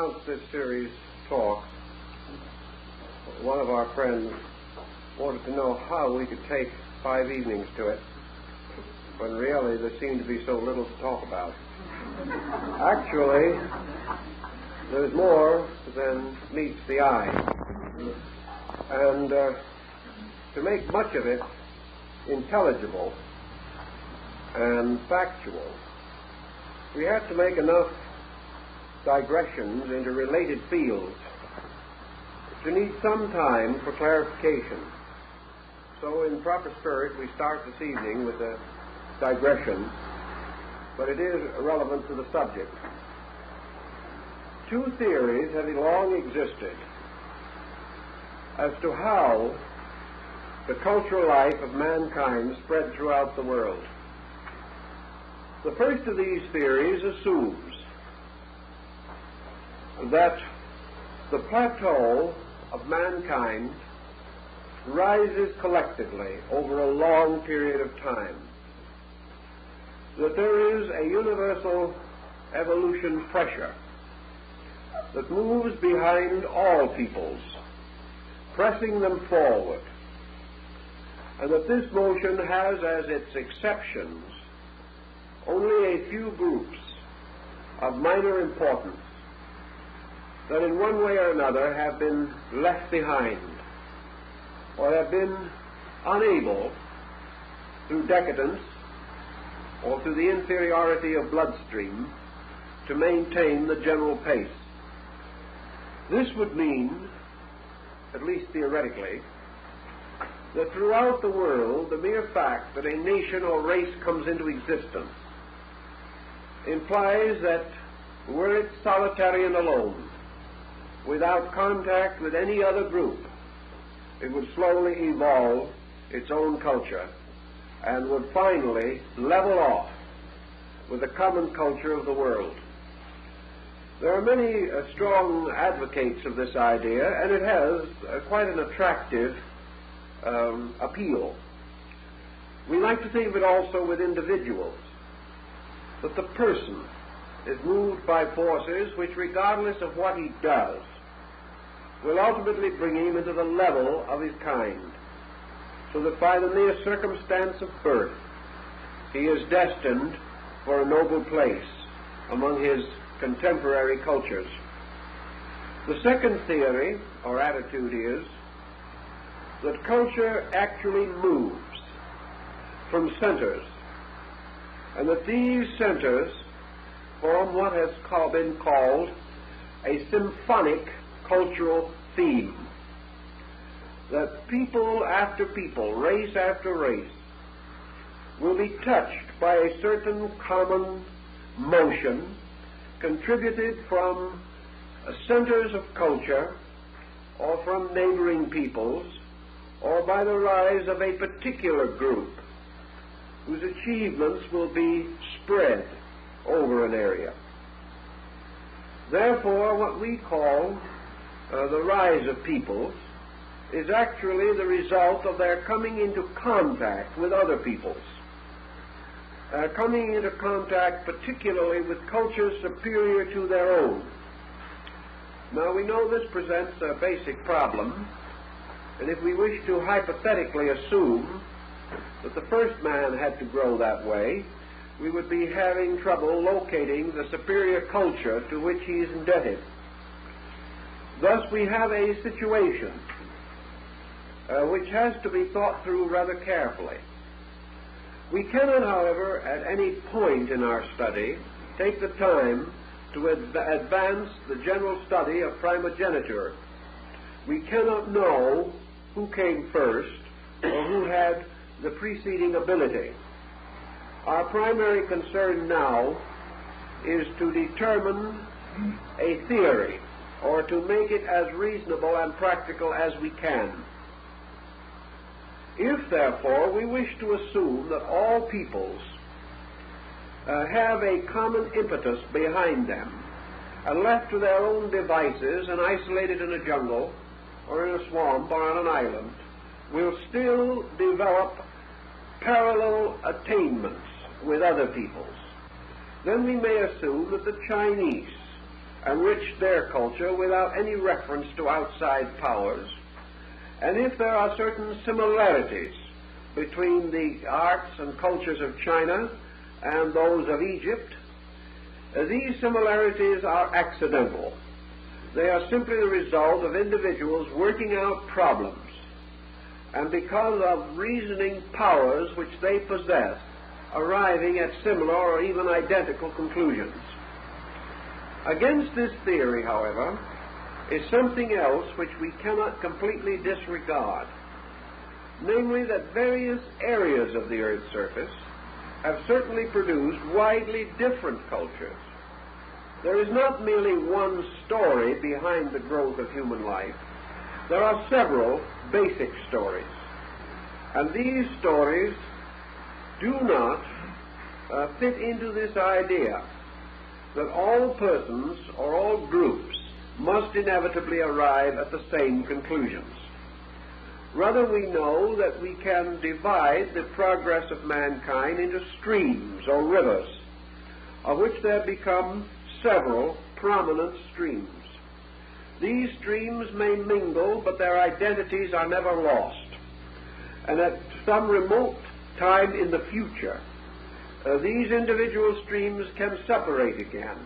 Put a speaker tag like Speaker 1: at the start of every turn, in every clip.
Speaker 1: announced this series talk, one of our friends wanted to know how we could take 5 evenings to it, when really there seemed to be so little to talk about. Actually, there's more than meets the eye. And to make much of it intelligible and factual, we have to make enough digressions into related fields to need some time for clarification. So in proper spirit, we start this evening with a digression, but it is relevant to the subject. 2 theories have long existed as to how the cultural life of mankind spread throughout the world. The first of these theories assumes that the plateau of mankind rises collectively over a long period of time, that there is a universal evolution pressure that moves behind all peoples, pressing them forward, and that this motion has as its exceptions only a few groups of minor importance that in one way or another have been left behind or have been unable, through decadence or through the inferiority of bloodstream, to maintain the general pace. This would mean, at least theoretically, that throughout the world the mere fact that a nation or race comes into existence implies that were it solitary and alone, without contact with any other group, it would slowly evolve its own culture and would finally level off with the common culture of the world. There are many strong advocates of this idea, and it has quite an attractive appeal. We like to think of it also with individuals, that the person is moved by forces which, regardless of what he does, will ultimately bring him into the level of his kind, so that by the mere circumstance of birth he is destined for a noble place among his contemporary cultures. The second theory or attitude is that culture actually moves from centers, and that these centers form what has been called a symphonic cultural theme, that people after people, race after race, will be touched by a certain common motion contributed from centers of culture or from neighboring peoples, or by the rise of a particular group whose achievements will be spread over an area. Therefore, what we call the rise of peoples is actually the result of their coming into contact with other peoples, coming into contact particularly with cultures superior to their own. Now, we know this presents a basic problem, and if we wish to hypothetically assume that the first man had to grow that way, we would be having trouble locating the superior culture to which he is indebted. Thus, we have a situation which has to be thought through rather carefully. We cannot, however, at any point in our study take the time to advance the general study of primogeniture. We cannot know who came first or who had the preceding ability. Our primary concern now is to determine a theory, or to make it as reasonable and practical as we can. If, therefore, we wish to assume that all peoples have a common impetus behind them, and left to their own devices and isolated in a jungle or in a swamp or on an island, will still develop parallel attainments with other peoples, then we may assume that the Chinese enriched their culture without any reference to outside powers. And if there are certain similarities between the arts and cultures of China and those of Egypt, these similarities are accidental. They are simply the result of individuals working out problems, and because of reasoning powers which they possess, arriving at similar or even identical conclusions. Against this theory, however, is something else which we cannot completely disregard, namely that various areas of the Earth's surface have certainly produced widely different cultures. There is not merely one story behind the growth of human life. There are several basic stories, and these stories do not fit into this idea that all persons or all groups must inevitably arrive at the same conclusions. Rather, we know that we can divide the progress of mankind into streams or rivers, of which there become several prominent streams. These streams may mingle, but their identities are never lost. And at some remote time in the future, these individual streams can separate again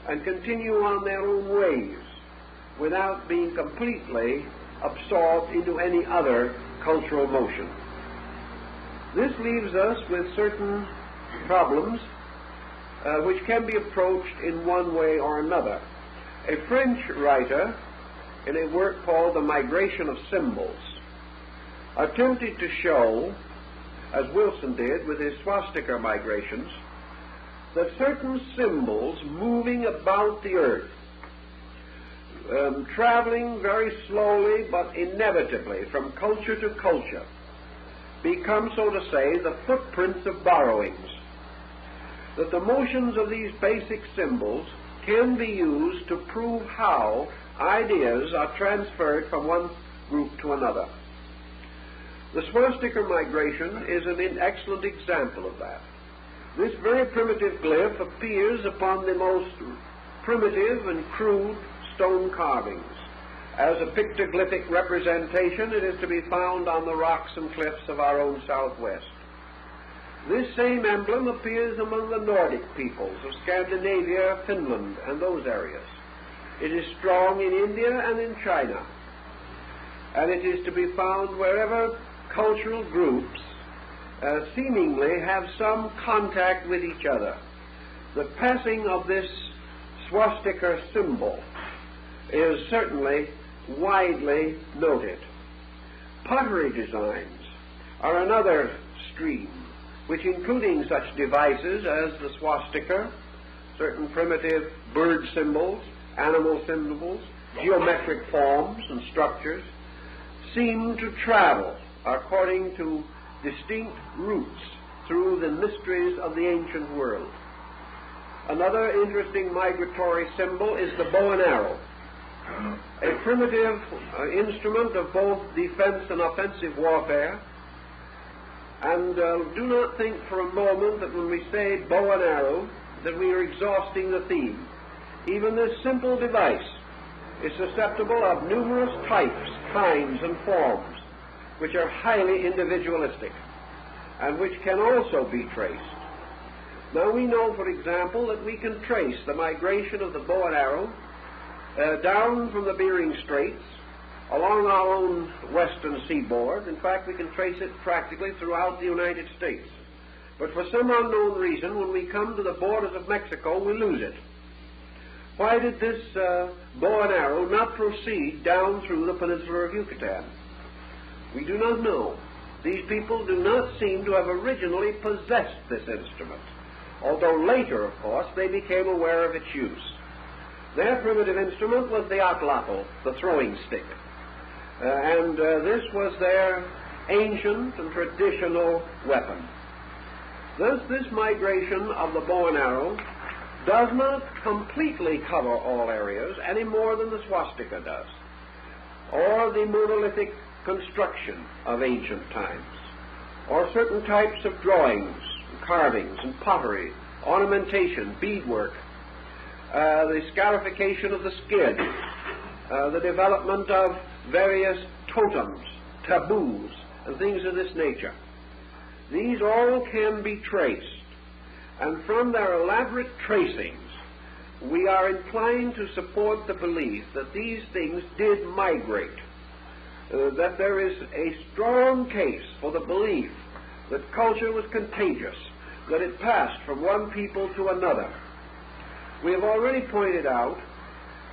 Speaker 1: and continue on their own ways without being completely absorbed into any other cultural motion. This leaves us with certain problems which can be approached in one way or another. A French writer, in a work called The Migration of Symbols, attempted to show, as Wilson did with his swastika migrations, that certain symbols moving about the earth, traveling very slowly but inevitably from culture to culture, become, so to say, the footprints of borrowings. That the motions of these basic symbols can be used to prove how ideas are transferred from one group to another. The swastika migration is an excellent example of that. This very primitive glyph appears upon the most primitive and crude stone carvings. As a pictoglyphic representation, it is to be found on the rocks and cliffs of our own southwest. This same emblem appears among the Nordic peoples of Scandinavia, Finland, and those areas. It is strong in India and in China, and it is to be found wherever cultural groups seemingly have some contact with each other. The passing of this swastika symbol is certainly widely noted. Pottery designs are another stream, which, including such devices as the swastika, certain primitive bird symbols, animal symbols, geometric forms and structures, seem to travel according to distinct routes through the mysteries of the ancient world. Another interesting migratory symbol is the bow and arrow, a primitive instrument of both defense and offensive warfare. And do not think for a moment that when we say bow and arrow that we are exhausting the theme. Even this simple device is susceptible of numerous types, kinds, and forms, which are highly individualistic and which can also be traced. Now we know, for example, that we can trace the migration of the bow and arrow down from the Bering Straits along our own western seaboard. In fact, we can trace it practically throughout the United States. But for some unknown reason, when we come to the borders of Mexico, we lose it. Why did this bow and arrow not proceed down through the peninsula of Yucatan? We do not know. These people do not seem to have originally possessed this instrument, although later, of course, they became aware of its use. Their primitive instrument was the atlatl, the throwing stick. And this was their ancient and traditional weapon. Thus, this migration of the bow and arrow does not completely cover all areas any more than the swastika does, or the monolithic construction of ancient times, or certain types of drawings, carvings, and pottery, ornamentation, beadwork. the scarification of the skin, the development of various totems, taboos, and things of this nature. These all can be traced, and from their elaborate tracings, we are inclined to support the belief that these things did migrate, that there is a strong case for the belief that culture was contagious, that it passed from one people to another. We have already pointed out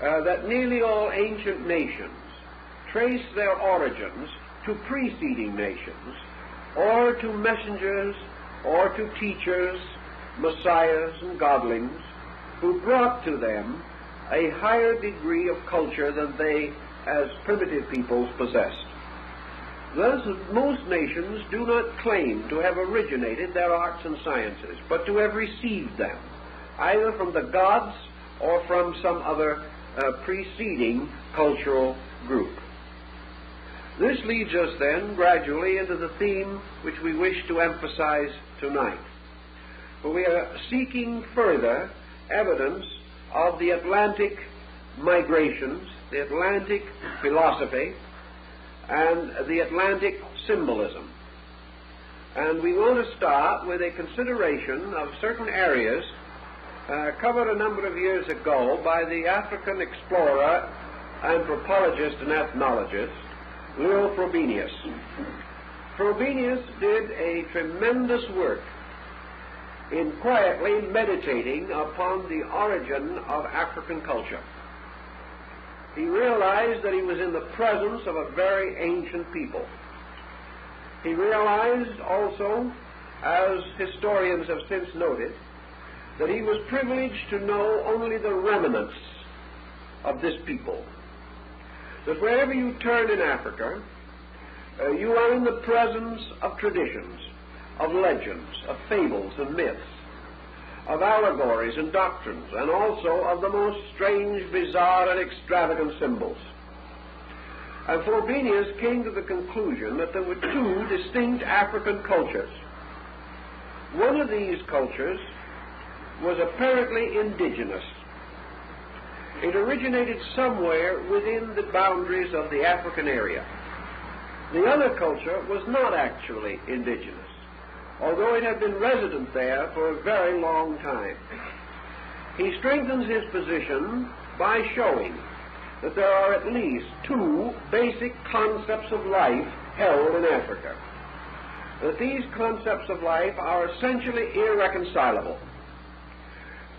Speaker 1: that nearly all ancient nations trace their origins to preceding nations, or to messengers, or to teachers, messiahs, and godlings, who brought to them a higher degree of culture than they, as primitive peoples, possessed. Thus, most nations do not claim to have originated their arts and sciences, but to have received them, either from the gods or from some other preceding cultural group. This leads us then gradually into the theme which we wish to emphasize tonight. For we are seeking further evidence of the Atlantic migrations, the Atlantic philosophy, and the Atlantic symbolism. And we want to start with a consideration of certain areas covered a number of years ago by the African explorer, anthropologist, and ethnologist, Leo Frobenius. Frobenius did a tremendous work in quietly meditating upon the origin of African culture. He realized that he was in the presence of a very ancient people. He realized also, as historians have since noted, that he was privileged to know only the remnants of this people. That wherever you turn in Africa, you are in the presence of traditions, of legends, of fables and myths, of allegories and doctrines, and also of the most strange, bizarre, and extravagant symbols. And Frobenius came to the conclusion that there were two distinct African cultures. One of these cultures was apparently indigenous. It originated somewhere within the boundaries of the African area. The other culture was not actually indigenous, although it had been resident there for a very long time. He strengthens his position by showing that there are at least two basic concepts of life held in Africa, that these concepts of life are essentially irreconcilable,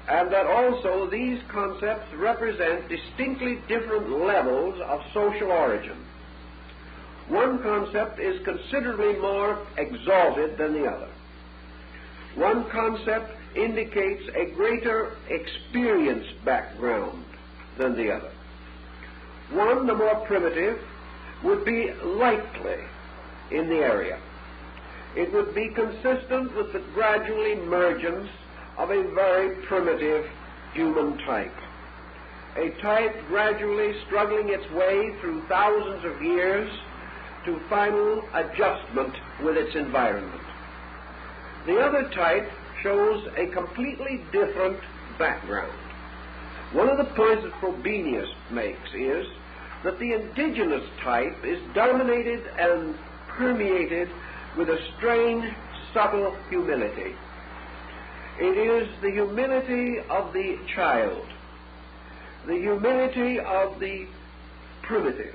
Speaker 1: and that also these concepts represent distinctly different levels of social origin. One concept is considerably more exalted than the other. One concept indicates a greater experience background than the other. One, the more primitive, would be likely in the area. It would be consistent with the gradual emergence of a very primitive human type, a type gradually struggling its way through thousands of years to final adjustment with its environment. The other type shows a completely different background. One of the points that Frobenius makes is that the indigenous type is dominated and permeated with a strange, subtle humility. It is the humility of the child, the humility of the primitive,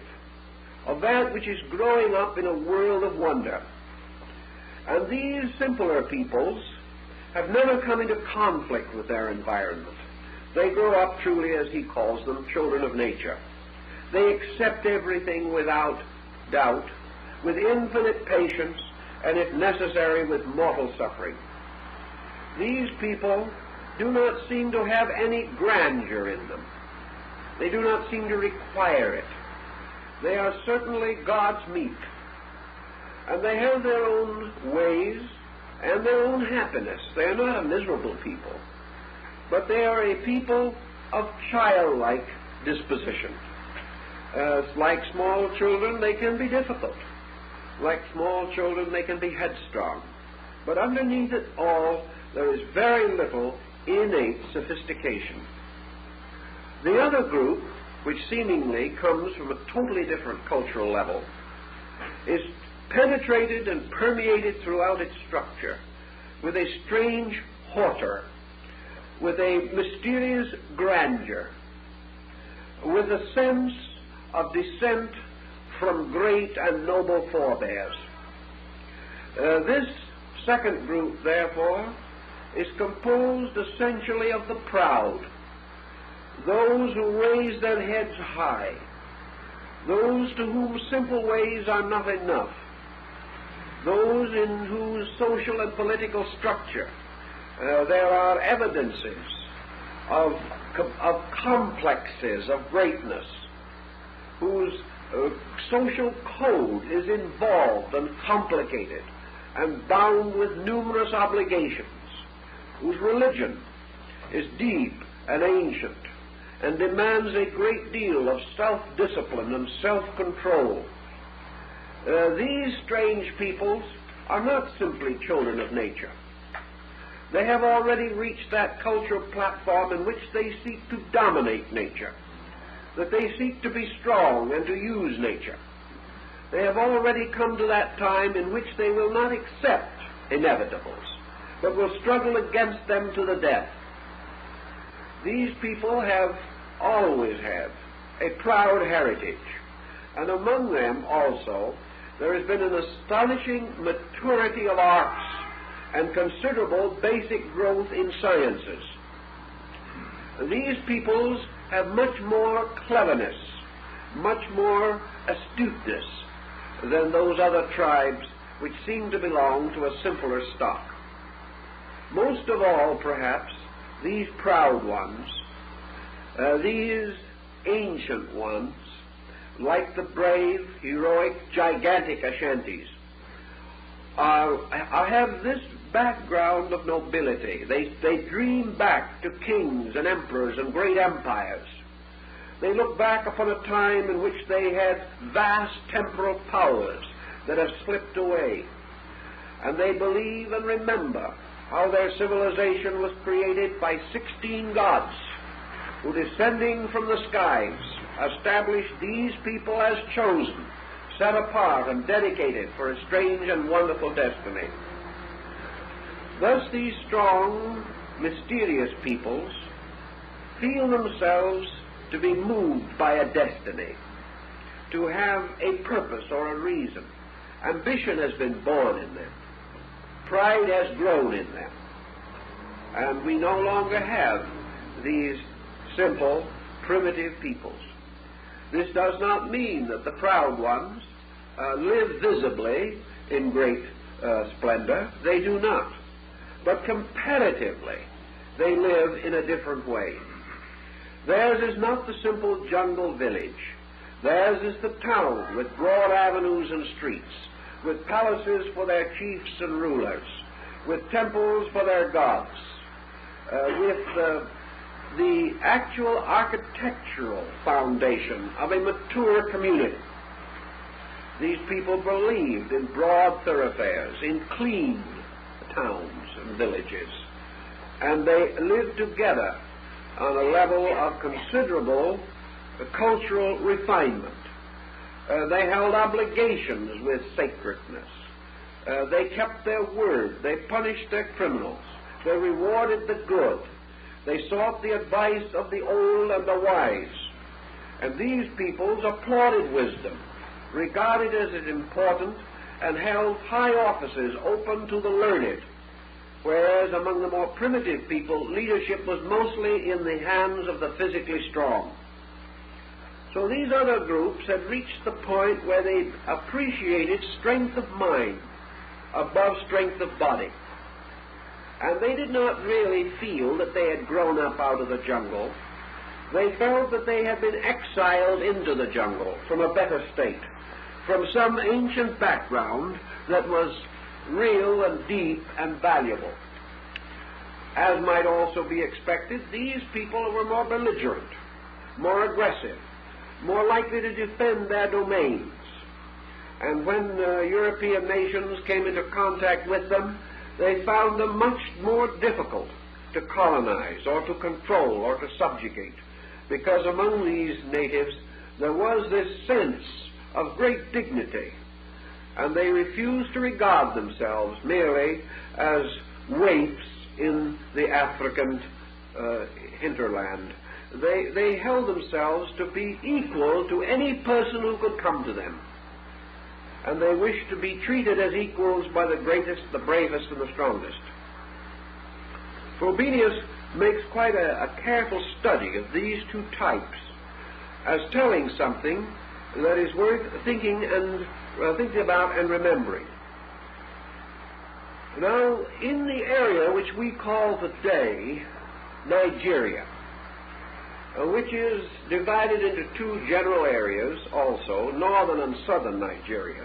Speaker 1: of that which is growing up in a world of wonder. And these simpler peoples have never come into conflict with their environment. They grow up truly, as he calls them, children of nature. They accept everything without doubt, with infinite patience, and if necessary, with mortal suffering. These people do not seem to have any grandeur in them. They do not seem to require it. They are certainly God's meat, and they have their own ways and their own happiness. They are not a miserable people, but they are a people of childlike disposition. Like small children, they can be difficult. Like small children, they can be headstrong. But underneath it all, there is very little innate sophistication. The other group, which seemingly comes from a totally different cultural level, is penetrated and permeated throughout its structure with a strange hauteur, with a mysterious grandeur, with a sense of descent from great and noble forebears. This second group, therefore, is composed essentially of the proud, those who raise their heads high, those to whom simple ways are not enough, those in whose social and political structure there are evidences of complexes of greatness, whose social code is involved and complicated and bound with numerous obligations, whose religion is deep and ancient and demands a great deal of self-discipline and self-control. These strange peoples are not simply children of nature. They have already reached that cultural platform in which they seek to dominate nature, that they seek to be strong and to use nature. They have already come to that time in which they will not accept inevitables, but will struggle against them to the death. These people have always had a proud heritage, and among them also there has been an astonishing maturity of arts and considerable basic growth in sciences. These peoples have much more cleverness, much more astuteness than those other tribes which seem to belong to a simpler stock. Most of all, perhaps, these proud ones, these ancient ones, like the brave, heroic, gigantic Ashantis, have this background of nobility. They dream back to kings and emperors and great empires. They look back upon a time in which they had vast temporal powers that have slipped away. And they believe and remember how their civilization was created by 16 gods who, descending from the skies, established these people as chosen, set apart and dedicated for a strange and wonderful destiny. Thus these strong, mysterious peoples feel themselves to be moved by a destiny, to have a purpose or a reason. Ambition has been born in them. Pride has grown in them. And we no longer have these simple, primitive peoples. This does not mean that the proud ones live visibly in great splendor. They do not. But comparatively, they live in a different way. Theirs is not the simple jungle village. Theirs is the town with broad avenues and streets, with palaces for their chiefs and rulers, with temples for their gods, with the actual architectural foundation of a mature community. These people believed in broad thoroughfares, in clean towns and villages, and they lived together on a level of considerable cultural refinement. They held obligations with sacredness. They kept their word. They punished their criminals. They rewarded the good. They sought the advice of the old and the wise. And these peoples applauded wisdom, regarded it as important, and held high offices open to the learned, whereas among the more primitive people, leadership was mostly in the hands of the physically strong. So these other groups had reached the point where they appreciated strength of mind above strength of body. And they did not really feel that they had grown up out of the jungle. They felt that they had been exiled into the jungle from a better state, from some ancient background that was real and deep and valuable. As might also be expected, these people were more belligerent, more aggressive, more likely to defend their domains. And when European nations came into contact with them, they found them much more difficult to colonize or to control or to subjugate because among these natives there was this sense of great dignity, and they refused to regard themselves merely as waifs in the African hinterland. They held themselves to be equal to any person who could come to them, and they wished to be treated as equals by the greatest, the bravest, and the strongest. Frobenius makes quite a careful study of these two types as telling something that is worth thinking about and remembering. Now, in the area which we call today Nigeria, which is divided into two general areas also, northern and southern Nigeria,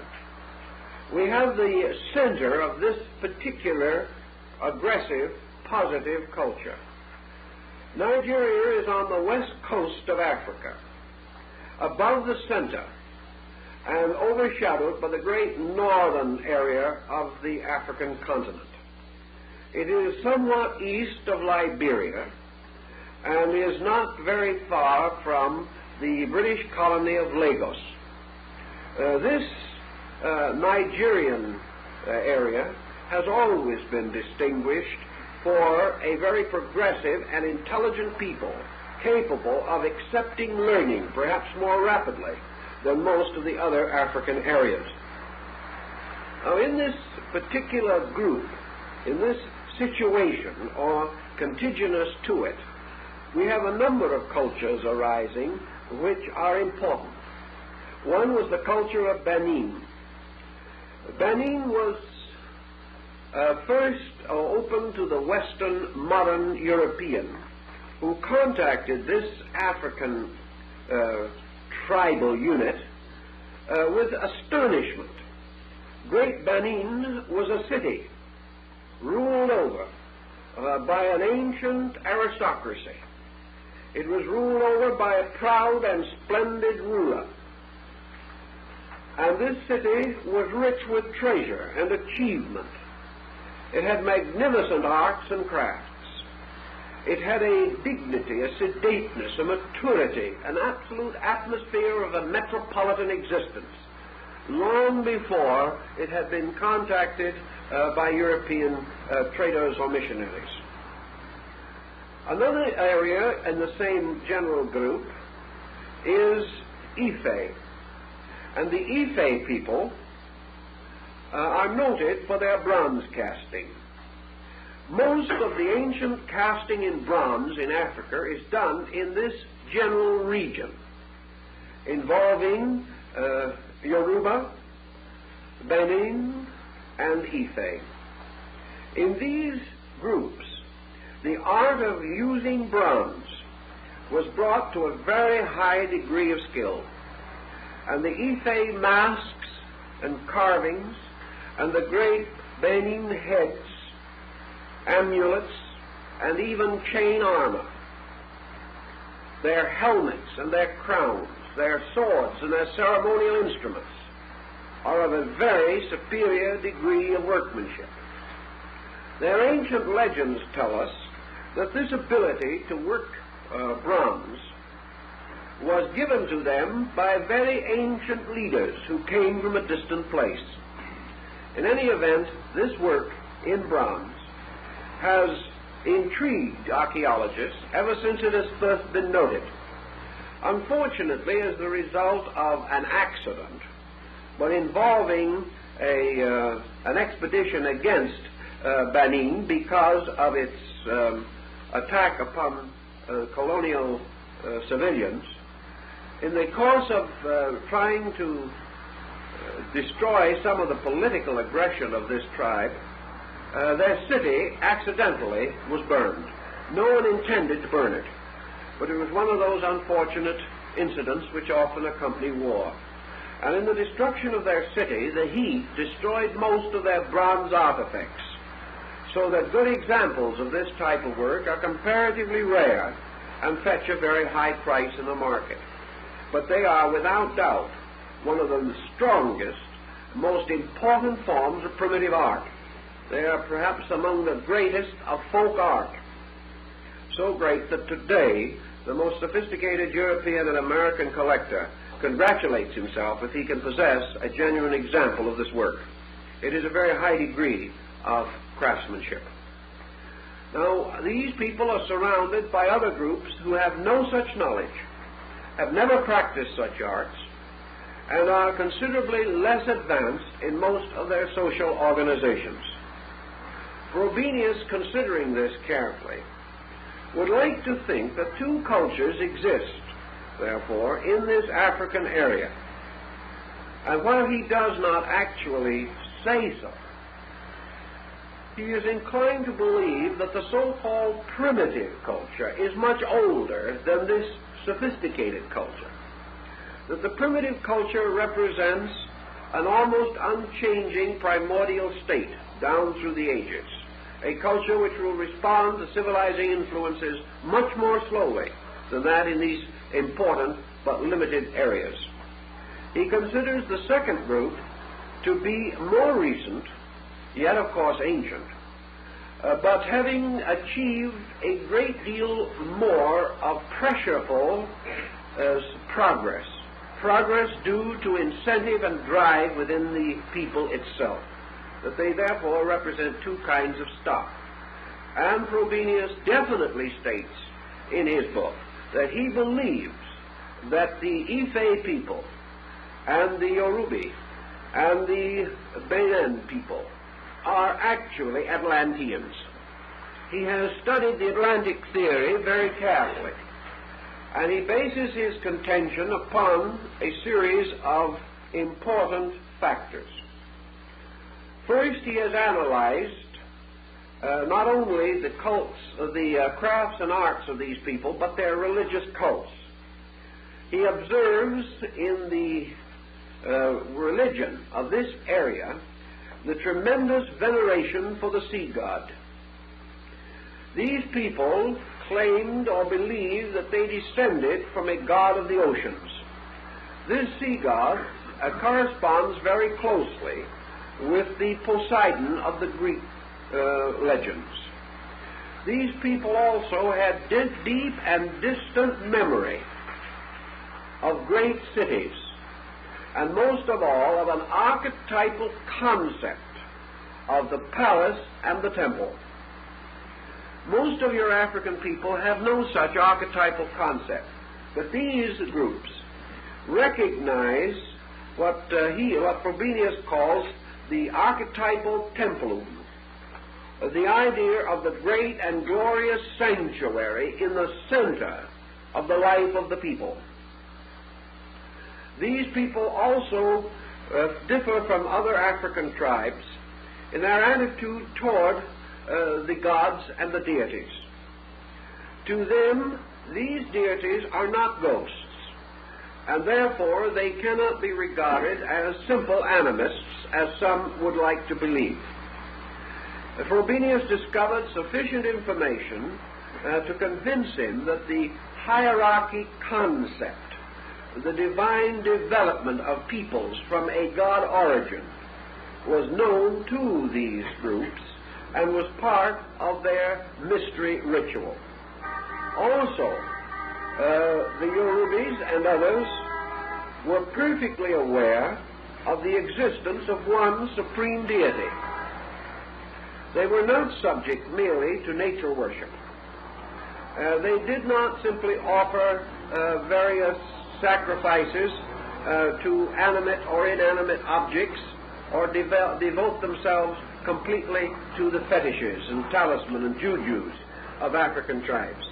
Speaker 1: we have the center of this particular aggressive, positive culture. Nigeria is on the west coast of Africa, above the center, and overshadowed by the great northern area of the African continent. It is somewhat east of Liberia, and is not very far from the British colony of Lagos. This Nigerian area has always been distinguished for a very progressive and intelligent people, capable of accepting learning perhaps more rapidly than most of the other African areas. Now, in this particular group, in this situation, or contiguous to it, we have a number of cultures arising which are important. One was the culture of Benin. Benin was first open to the Western modern European, who contacted this African tribal unit with astonishment. Great Benin was a city ruled over by an ancient aristocracy. It was ruled over by a proud and splendid ruler. And this city was rich with treasure and achievement. It had magnificent arts and crafts. It had a dignity, a sedateness, a maturity, an absolute atmosphere of a metropolitan existence, long before it had been contacted by European traders or missionaries. Another area in the same general group is Ife. And the Ife people are noted for their bronze casting. Most of the ancient casting in bronze in Africa is done in this general region, involving Yoruba, Benin, and Ife. In these groups, the art of using bronze was brought to a very high degree of skill, and the Ife masks and carvings and the great Benin heads, amulets, and even chain armor, their helmets and their crowns, their swords and their ceremonial instruments, are of a very superior degree of workmanship. Their ancient legends tell us that this ability to work bronze was given to them by very ancient leaders who came from a distant place. In any event, this work in bronze has intrigued archaeologists ever since it has first been noted. Unfortunately, as the result of an accident, but involving an expedition against Benin because of its attack upon colonial civilians, in the course of trying to destroy some of the political aggression of this tribe, their city accidentally was burned. No one intended to burn it, but it was one of those unfortunate incidents which often accompany war. And in the destruction of their city, the heat destroyed most of their bronze artifacts, so that good examples of this type of work are comparatively rare and fetch a very high price in the market. But they are, without doubt, one of the strongest, most important forms of primitive art. They are perhaps among the greatest of folk art, so great that today the most sophisticated European and American collector congratulates himself if he can possess a genuine example of this work. It is a very high degree of craftsmanship. Now, these people are surrounded by other groups who have no such knowledge, have never practiced such arts, and are considerably less advanced in most of their social organizations. Frobenius, considering this carefully, would like to think that two cultures exist, therefore, in this African area. And while he does not actually say so, he is inclined to believe that the so-called primitive culture is much older than this sophisticated culture. That the primitive culture represents an almost unchanging primordial state down through the ages, a culture which will respond to civilizing influences much more slowly than that in these important but limited areas. He considers the second group to be more recent, yet of course ancient, but having achieved a great deal more of pressureful progress due to incentive and drive within the people itself, that they therefore represent two kinds of stock. And Frobenius definitely states in his book that he believes that the Ife people and the Yorubi and the Benin people are actually Atlanteans. He has studied the Atlantic theory very carefully, and he bases his contention upon a series of important factors. First, he has analyzed not only the cults, the crafts and arts of these people, but their religious cults. He observes in the religion of this area the tremendous veneration for the sea god. These people claimed or believed that they descended from a god of the oceans. This sea god corresponds very closely with the Poseidon of the Greek legends. These people also had deep and distant memory of great cities, and most of all of an archetypal concept of the palace and the temple. Most of your African people have no such archetypal concept, but these groups recognize what Frobenius calls the archetypal templum, the idea of the great and glorious sanctuary in the center of the life of the people. These people also differ from other African tribes in their attitude toward the gods and the deities. To them, these deities are not ghosts, and therefore they cannot be regarded as simple animists, as some would like to believe. Frobenius discovered sufficient information to convince him that the hierarchy concept, the divine development of peoples from a god origin, was known to these groups and was part of their mystery ritual. Also, the Yorubis and others were perfectly aware of the existence of one supreme deity. They were not subject merely to nature worship. They did not simply offer various sacrifices to animate or inanimate objects, or devote themselves completely to the fetishes and talisman and jujus of African tribes.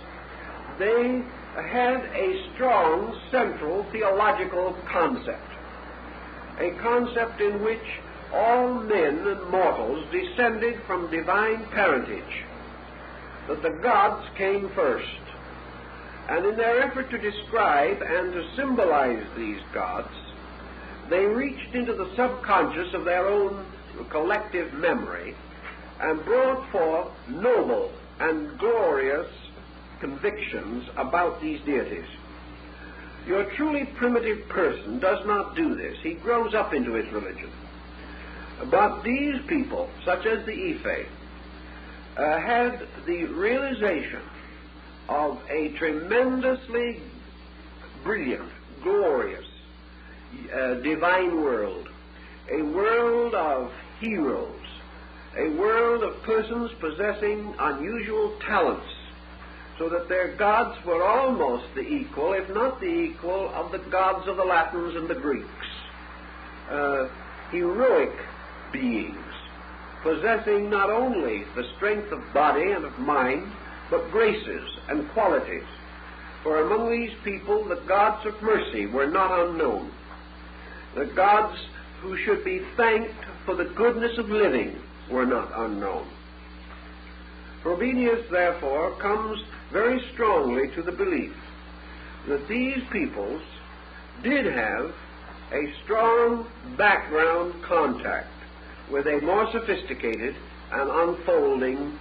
Speaker 1: They had a strong central theological concept, a concept in which all men and mortals descended from divine parentage, that the gods came first. And in their effort to describe and to symbolize these gods, they reached into the subconscious of their own collective memory and brought forth noble and glorious convictions about these deities. Your truly primitive person does not do this. He grows up into his religion. But these people, such as the Ife, had the realization of a tremendously brilliant, glorious, divine world, a world of heroes, a world of persons possessing unusual talents, so that their gods were almost the equal, if not the equal, of the gods of the Latins and the Greeks. Heroic beings, possessing not only the strength of body and of mind, but graces and qualities. For among these people, the gods of mercy were not unknown. The gods who should be thanked for the goodness of living were not unknown. Frobenius, therefore, comes very strongly to the belief that these peoples did have a strong background contact with a more sophisticated and unfolding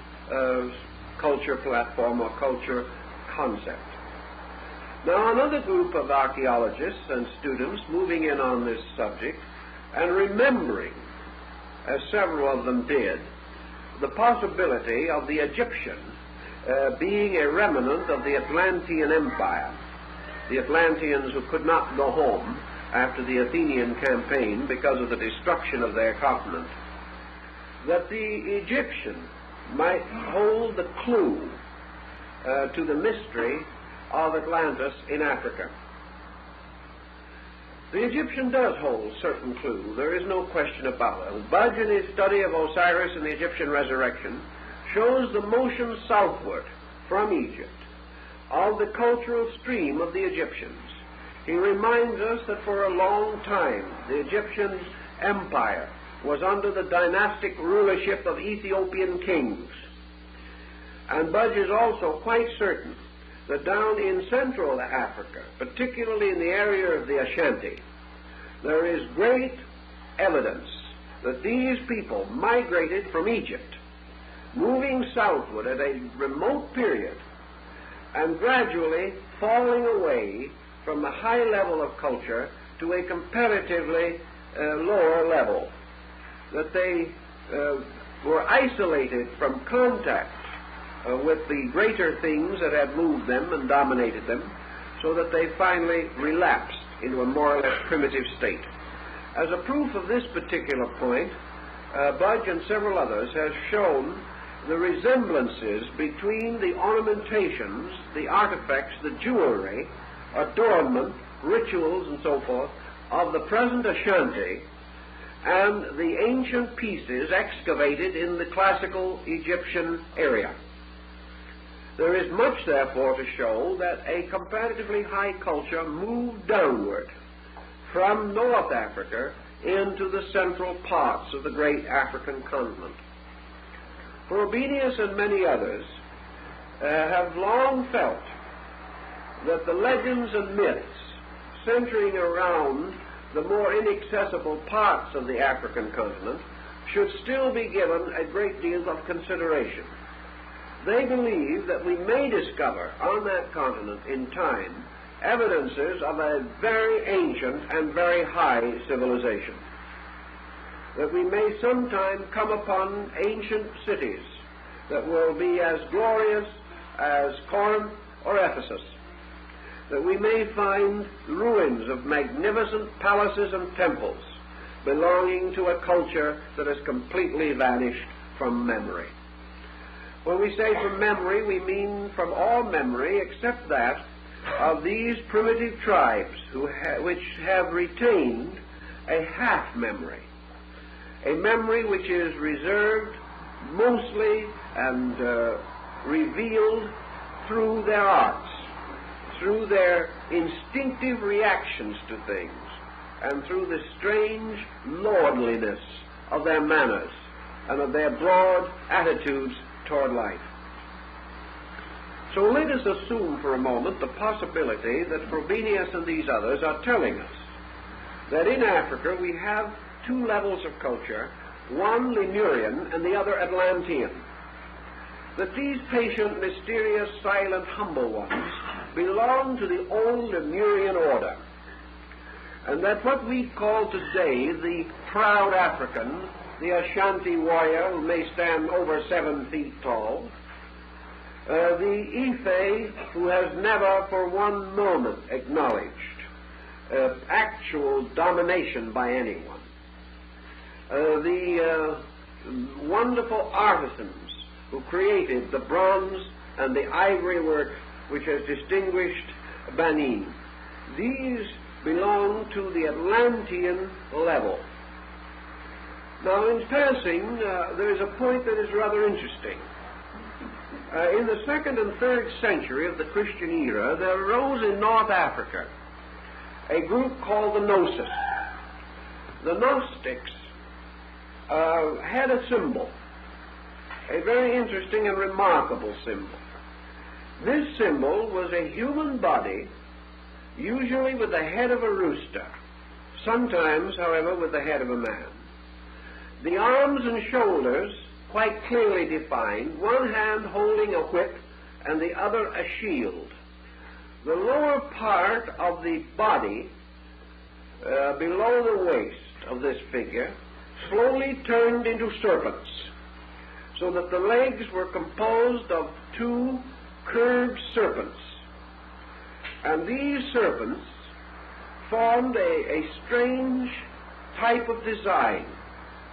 Speaker 1: culture platform or culture concept. Now, another group of archaeologists and students moving in on this subject and remembering, as several of them did, the possibility of the Egyptian being a remnant of the Atlantean Empire, the Atlanteans who could not go home after the Athenian campaign because of the destruction of their continent, that the Egyptian might hold the clue to the mystery of Atlantis in Africa. The Egyptian does hold certain clue, there is no question about it. Budge, in his study of Osiris and the Egyptian resurrection, shows the motion southward from Egypt of the cultural stream of the Egyptians. He reminds us that for a long time the Egyptian empire was under the dynastic rulership of Ethiopian kings. And Budge is also quite certain that down in Central Africa, particularly in the area of the Ashanti, there is great evidence that these people migrated from Egypt, moving southward at a remote period and gradually falling away from the high level of culture to a comparatively lower level, that they were isolated from contact with the greater things that had moved them and dominated them, so that they finally relapsed into a more or less primitive state. As a proof of this particular point, Budge and several others have shown the resemblances between the ornamentations, the artifacts, the jewelry, adornment, rituals, and so forth of the present Ashanti and the ancient pieces excavated in the classical Egyptian area. There is much, therefore, to show that a comparatively high culture moved downward from North Africa into the central parts of the great African continent. Frobenius and many others have long felt that the legends and myths centering around the more inaccessible parts of the African continent should still be given a great deal of consideration. They believe that we may discover on that continent in time evidences of a very ancient and very high civilization. That we may sometime come upon ancient cities that will be as glorious as Corinth or Ephesus. That we may find ruins of magnificent palaces and temples belonging to a culture that has completely vanished from memory. When we say from memory, we mean from all memory except that of these primitive tribes which have retained a half memory, a memory which is reserved mostly and revealed through their arts, through their instinctive reactions to things, and through the strange lordliness of their manners and of their broad attitudes toward life. So let us assume for a moment the possibility that Frobenius and these others are telling us that in Africa we have two levels of culture, one Lemurian and the other Atlantean. That these patient, mysterious, silent, humble ones belong to the old Lemurian order, and that what we call today the proud African, the Ashanti warrior who may stand over 7 feet tall, The Ife, who has never for one moment acknowledged actual domination by anyone. The wonderful artisans who created the bronze and the ivory work which has distinguished Benin. These belong to the Atlantean level. Now, in passing, there is a point that is rather interesting. In the 2nd and 3rd century of the Christian era, there arose in North Africa a group called the Gnosis. The Gnostics had a symbol, a very interesting and remarkable symbol. This symbol was a human body, usually with the head of a rooster, sometimes, however, with the head of a man. The arms and shoulders quite clearly defined, one hand holding a whip and the other a shield. The lower part of the body, below the waist of this figure, slowly turned into serpents, so that the legs were composed of 2 curved serpents. And these serpents formed a strange type of design.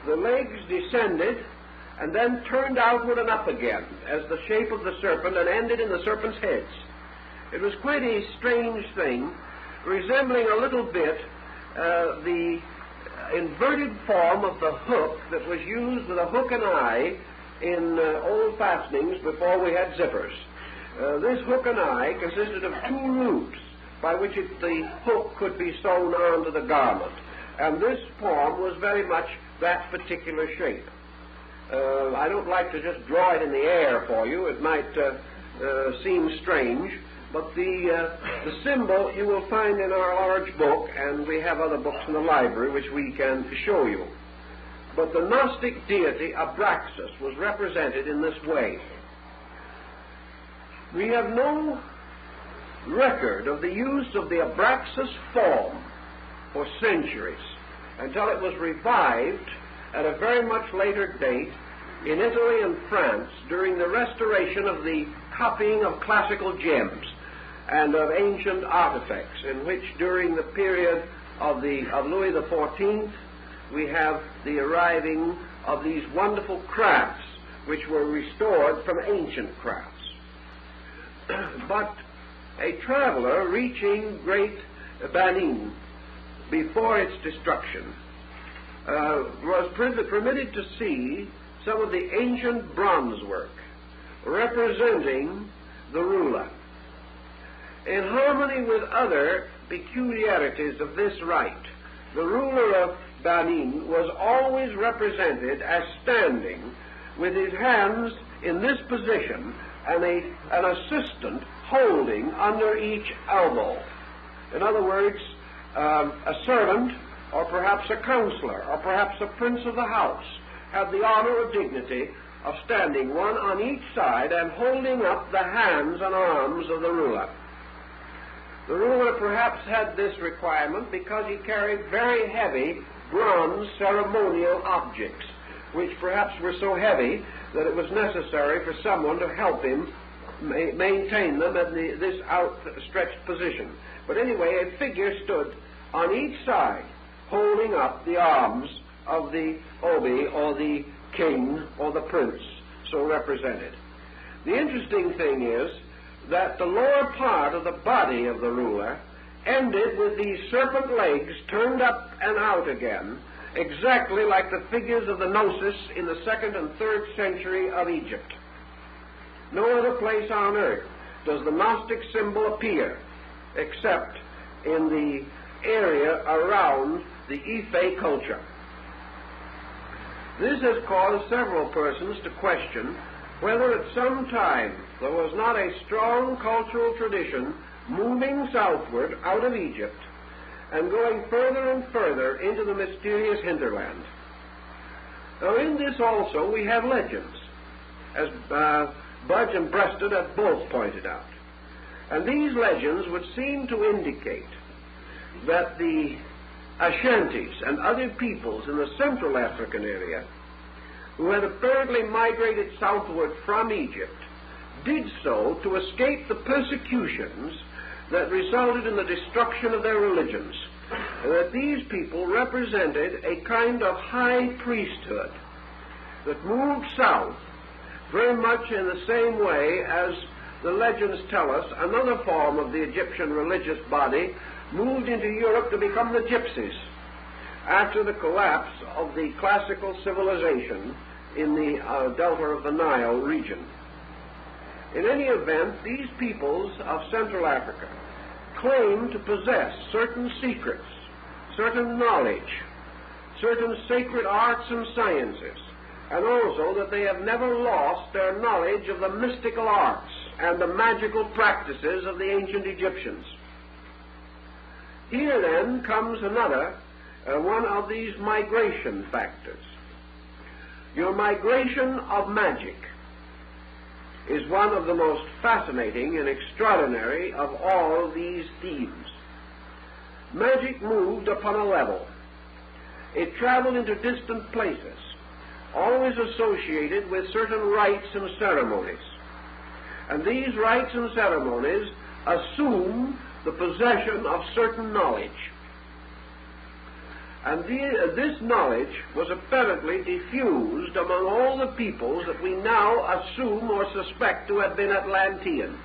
Speaker 1: The legs descended and then turned outward and up again as the shape of the serpent and ended in the serpent's heads. It was quite a strange thing, resembling a little bit the inverted form of the hook that was used with a hook and eye in old fastenings before we had zippers. This hook and eye consisted of 2 loops by which the hook could be sewn onto the garment, and this form was very much that particular shape. I don't like to just draw it in the air for you. It might seem strange, but the symbol you will find in our large book, and we have other books in the library which we can show you. But the Gnostic deity Abraxas was represented in this way. We have no record of the use of the Abraxas form for centuries until it was revived at a very much later date in Italy and France during the restoration of the copying of classical gems and of ancient artifacts, in which during the period of Louis XIV we have the arriving of these wonderful crafts which were restored from ancient crafts. But a traveler reaching Great Benin before its destruction was permitted to see some of the ancient bronze work representing the ruler. In harmony with other peculiarities of this rite, the ruler of Benin was always represented as standing with his hands in this position and an assistant holding under each elbow. In other words, a servant, or perhaps a counselor, or perhaps a prince of the house, had the honor or dignity of standing one on each side and holding up the hands and arms of the ruler. The ruler perhaps had this requirement because he carried very heavy bronze ceremonial objects, which perhaps were so heavy that it was necessary for someone to help him maintain them in this outstretched position. But anyway, a figure stood on each side holding up the arms of the obi, or the king, or the prince, so represented. The interesting thing is that the lower part of the body of the ruler ended with these serpent legs turned up and out again, exactly like the figures of the Gnosis in the 2nd and 3rd century of Egypt. No other place on earth does the Gnostic symbol appear except in the area around the Ife culture. This has caused several persons to question whether at some time there was not a strong cultural tradition moving southward out of Egypt and going further and further into the mysterious hinterland. Now, in this also we have legends, as Budge and Breasted have both pointed out. And these legends would seem to indicate that the Ashantis and other peoples in the Central African area, who had apparently migrated southward from Egypt, did so to escape the persecutions that resulted in the destruction of their religions, and that these people represented a kind of high priesthood that moved south very much in the same way as the legends tell us another form of the Egyptian religious body moved into Europe to become the gypsies after the collapse of the classical civilization in the delta of the Nile region. In any event, these peoples of Central Africa claim to possess certain secrets, certain knowledge, certain sacred arts and sciences, and also that they have never lost their knowledge of the mystical arts and the magical practices of the ancient Egyptians. Here then comes another one of these migration factors. Your migration of magic is one of the most fascinating and extraordinary of all these themes. Magic moved upon a level. It traveled into distant places, always associated with certain rites and ceremonies. And these rites and ceremonies assume the possession of certain knowledge. And this knowledge was apparently diffused among all the peoples that we now assume or suspect to have been Atlantean.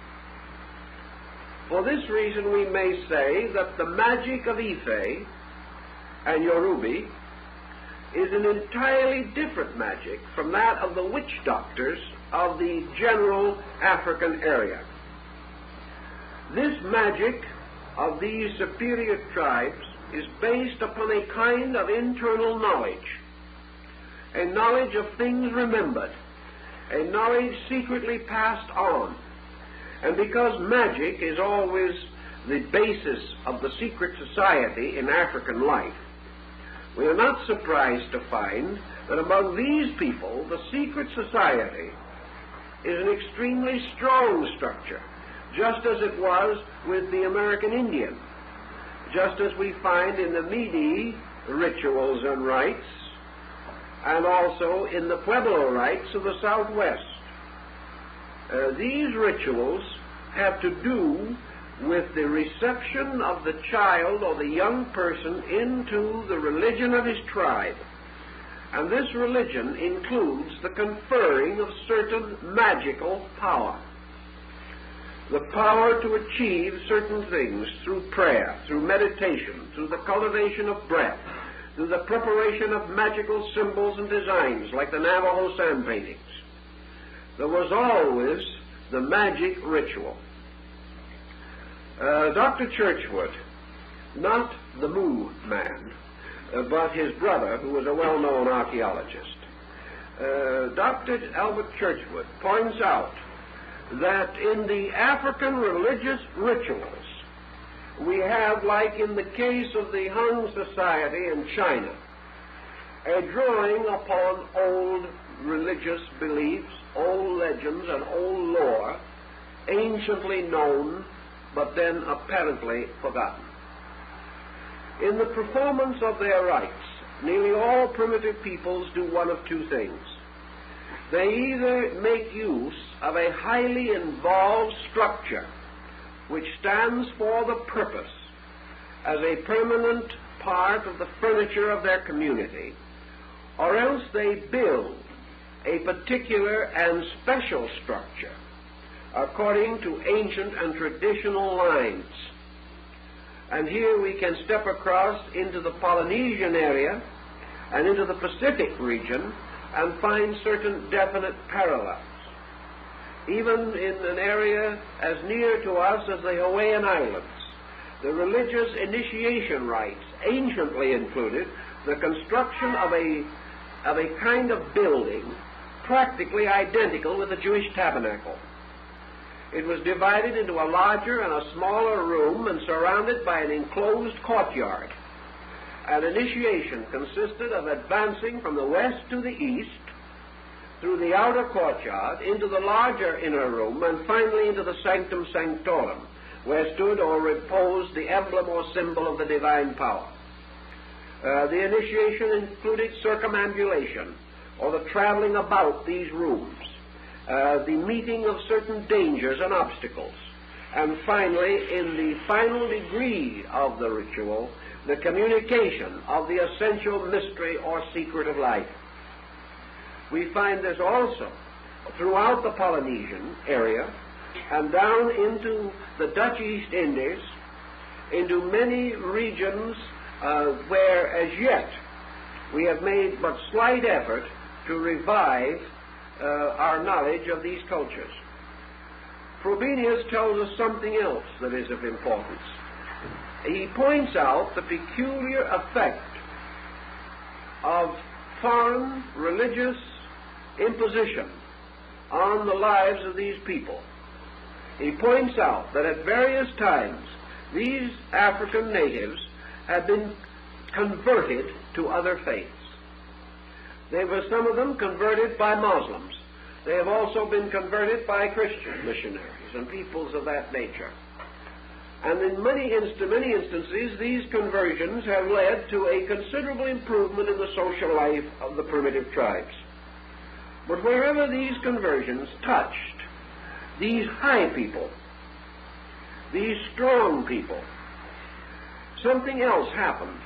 Speaker 1: For this reason we may say that the magic of Ife and Yoruba is an entirely different magic from that of the witch doctors of the general African area. This magic of these superior tribes is based upon a kind of internal knowledge, a knowledge of things remembered, a knowledge secretly passed on. And because magic is always the basis of the secret society in African life, we are not surprised to find that among these people the secret society is an extremely strong structure, just as it was with the American Indian, just as we find in the Mede rituals and rites, and also in the Pueblo rites of the Southwest. These rituals have to do with the reception of the child or the young person into the religion of his tribe. And this religion includes the conferring of certain magical power. The power to achieve certain things through prayer, through meditation, through the cultivation of breath, through the preparation of magical symbols and designs like the Navajo sand paintings. There was always the magic ritual. Dr. Churchward, not the Moo man, but his brother, who was a well-known archaeologist, Dr. Albert Churchward points out that in the African religious rituals, we have, like in the case of the Han Society in China, a drawing upon old religious beliefs, old legends, and old lore, anciently known, but then apparently forgotten. In the performance of their rites, nearly all primitive peoples do one of two things. They either make use of a highly involved structure which stands for the purpose as a permanent part of the furniture of their community, or else they build a particular and special structure according to ancient and traditional lines. And here we can step across into the Polynesian area and into the Pacific region and find certain definite parallels. Even in an area as near to us as the Hawaiian Islands, the religious initiation rites anciently included the construction of a kind of building practically identical with the Jewish tabernacle. It was divided into a larger and a smaller room and surrounded by an enclosed courtyard. An initiation consisted of advancing from the west to the east through the outer courtyard into the larger inner room and finally into the sanctum sanctorum, where stood or reposed the emblem or symbol of the divine power. The initiation included circumambulation, or the traveling about these rooms. the meeting of certain dangers and obstacles, and finally, in the final degree of the ritual, the communication of the essential mystery or secret of life. We find this also throughout the Polynesian area and down into the Dutch East Indies, into many regions where as yet we have made but slight effort to revive our knowledge of these cultures. Frobenius tells us something else that is of importance. He points out the peculiar effect of foreign religious imposition on the lives of these people. He points out that at various times these African natives have been converted to other faiths. There were some of them converted by Muslims. They have also been converted by Christian missionaries and peoples of that nature. And in many instances, these conversions have led to a considerable improvement in the social life of the primitive tribes. But wherever these conversions touched these high people, these strong people, something else happened.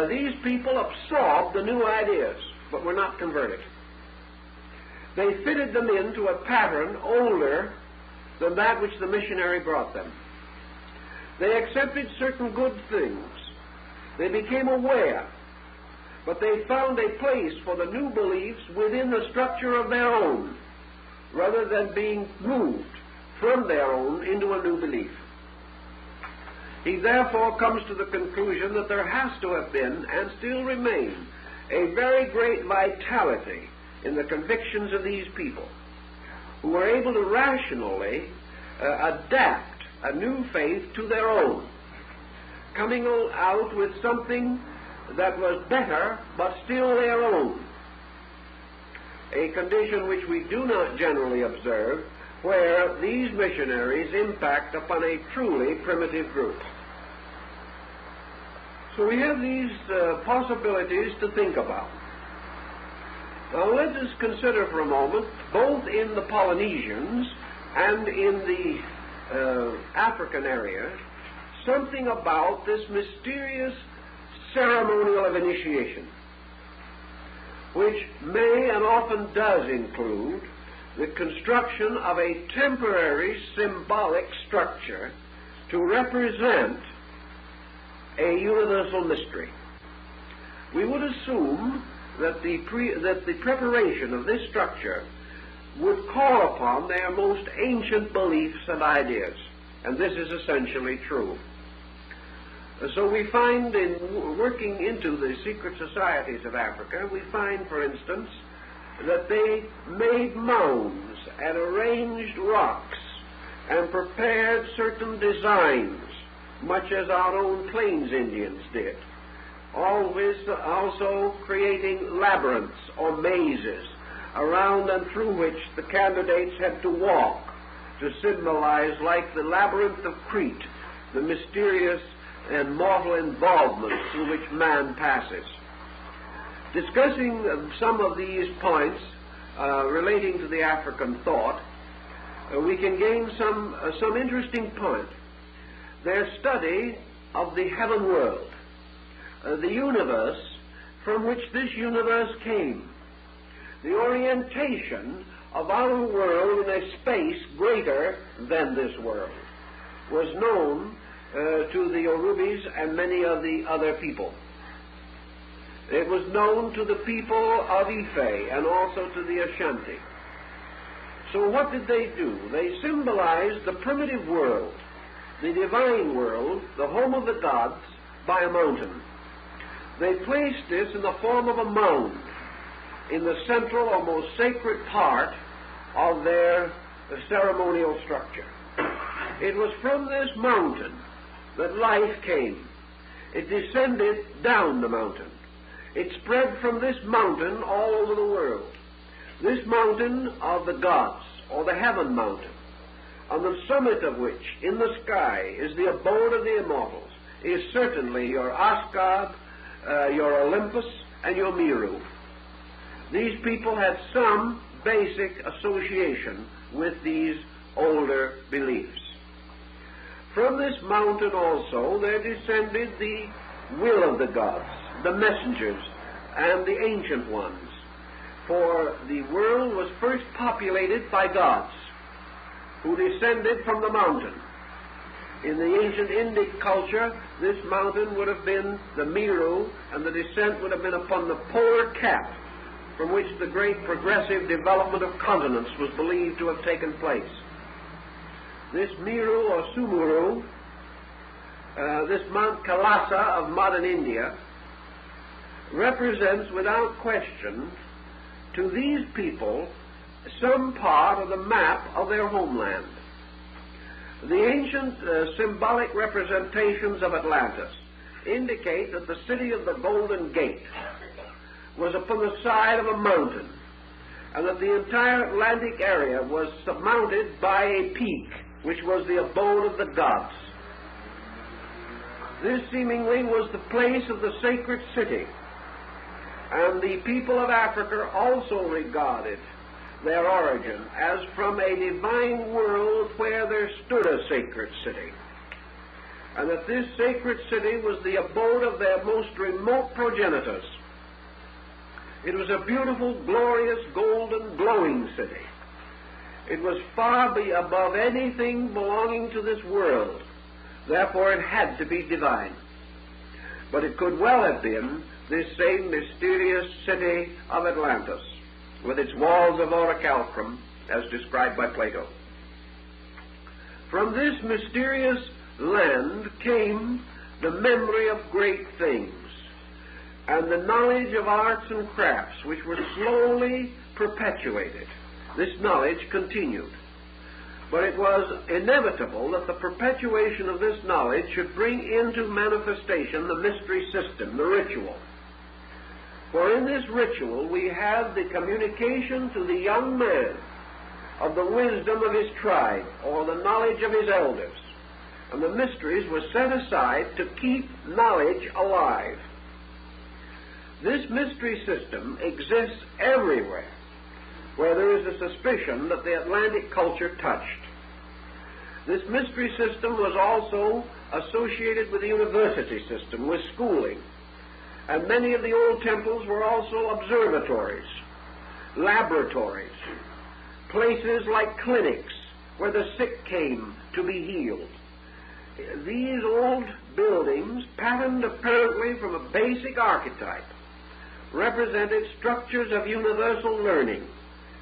Speaker 1: These people absorbed the new ideas, but were not converted. They fitted them into a pattern older than that which the missionary brought them. They accepted certain good things. They became aware, but they found a place for the new beliefs within the structure of their own, rather than being moved from their own into a new belief. He therefore comes to the conclusion that there has to have been, and still remain, a very great vitality in the convictions of these people, who were able to rationally adapt a new faith to their own, coming out with something that was better, but still their own. A condition which we do not generally observe, where these missionaries impact upon a truly primitive group. So we have these possibilities to think about. Now let us consider for a moment, both in the Polynesians and in the African area, something about this mysterious ceremonial of initiation, which may and often does include the construction of a temporary symbolic structure to represent a universal mystery. We would assume that the preparation of this structure would call upon their most ancient beliefs and ideas, and this is essentially true. So we find in working into the secret societies of Africa, we find, for instance, that they made mounds and arranged rocks and prepared certain designs, much as our own Plains Indians did, always also creating labyrinths or mazes around and through which the candidates had to walk to symbolize, like the labyrinth of Crete, the mysterious and mortal involvement through which man passes. Discussing some of these points relating to the African thought, we can gain some interesting point. Their study of the heaven world, the universe from which this universe came, the orientation of our world in a space greater than this world, was known to the Yorubis and many of the other people. It was known to the people of Ife and also to the Ashanti. So what did they do? They symbolized the primitive world, the divine world, the home of the gods, by a mountain. They placed this in the form of a mound in the central or most sacred part of their ceremonial structure. It was from this mountain that life came. It descended down the mountain. It spread from this mountain all over the world. This mountain of the gods, or the heaven mountain, on the summit of which, in the sky, is the abode of the immortals, is certainly your Asgard, your Olympus, and your Meru. These people had some basic association with these older beliefs. From this mountain also there descended the will of the gods, the messengers, and the ancient ones. For the world was first populated by gods who descended from the mountain. In the ancient Indic culture, this mountain would have been the Meru, and the descent would have been upon the polar cap, from which the great progressive development of continents was believed to have taken place. This Meru or Sumuru, this Mount Kailasa of modern India, represents without question to these people some part of the map of their homeland. The ancient symbolic representations of Atlantis indicate that the city of the Golden Gate was upon the side of a mountain, and that the entire Atlantic area was surmounted by a peak, which was the abode of the gods. This seemingly was the place of the sacred city, and the people of Africa also regarded their origin as from a divine world where there stood a sacred city, and that this sacred city was the abode of their most remote progenitors. It was a beautiful, glorious, golden, glowing city. It was far above anything belonging to this world. Therefore it had to be divine. But it could well have been this same mysterious city of Atlantis, with its walls of orichalcum, as described by Plato. From this mysterious land came the memory of great things, and the knowledge of arts and crafts, which were slowly perpetuated. This knowledge continued. But it was inevitable that the perpetuation of this knowledge should bring into manifestation the mystery system, the ritual. For in this ritual we have the communication to the young man of the wisdom of his tribe, or the knowledge of his elders. And the mysteries were set aside to keep knowledge alive. This mystery system exists everywhere where there is a suspicion that the Atlantic culture touched. This mystery system was also associated with the university system, with schooling. And many of the old temples were also observatories, laboratories, places like clinics where the sick came to be healed. These old buildings, patterned apparently from a basic archetype, represented structures of universal learning,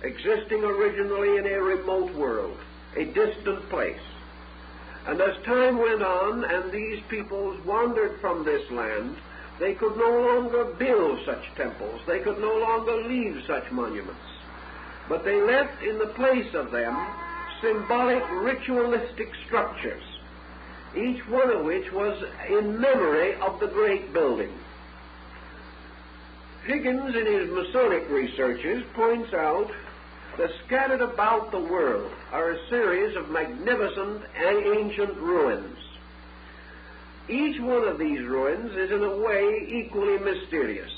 Speaker 1: existing originally in a remote world, a distant place. And as time went on and these peoples wandered from this land, they could no longer build such temples, they could no longer leave such monuments, but they left in the place of them symbolic ritualistic structures, each one of which was in memory of the great building. Higgins, in his Masonic researches, points out that scattered about the world are a series of magnificent and ancient ruins. Each one of these ruins is in a way equally mysterious.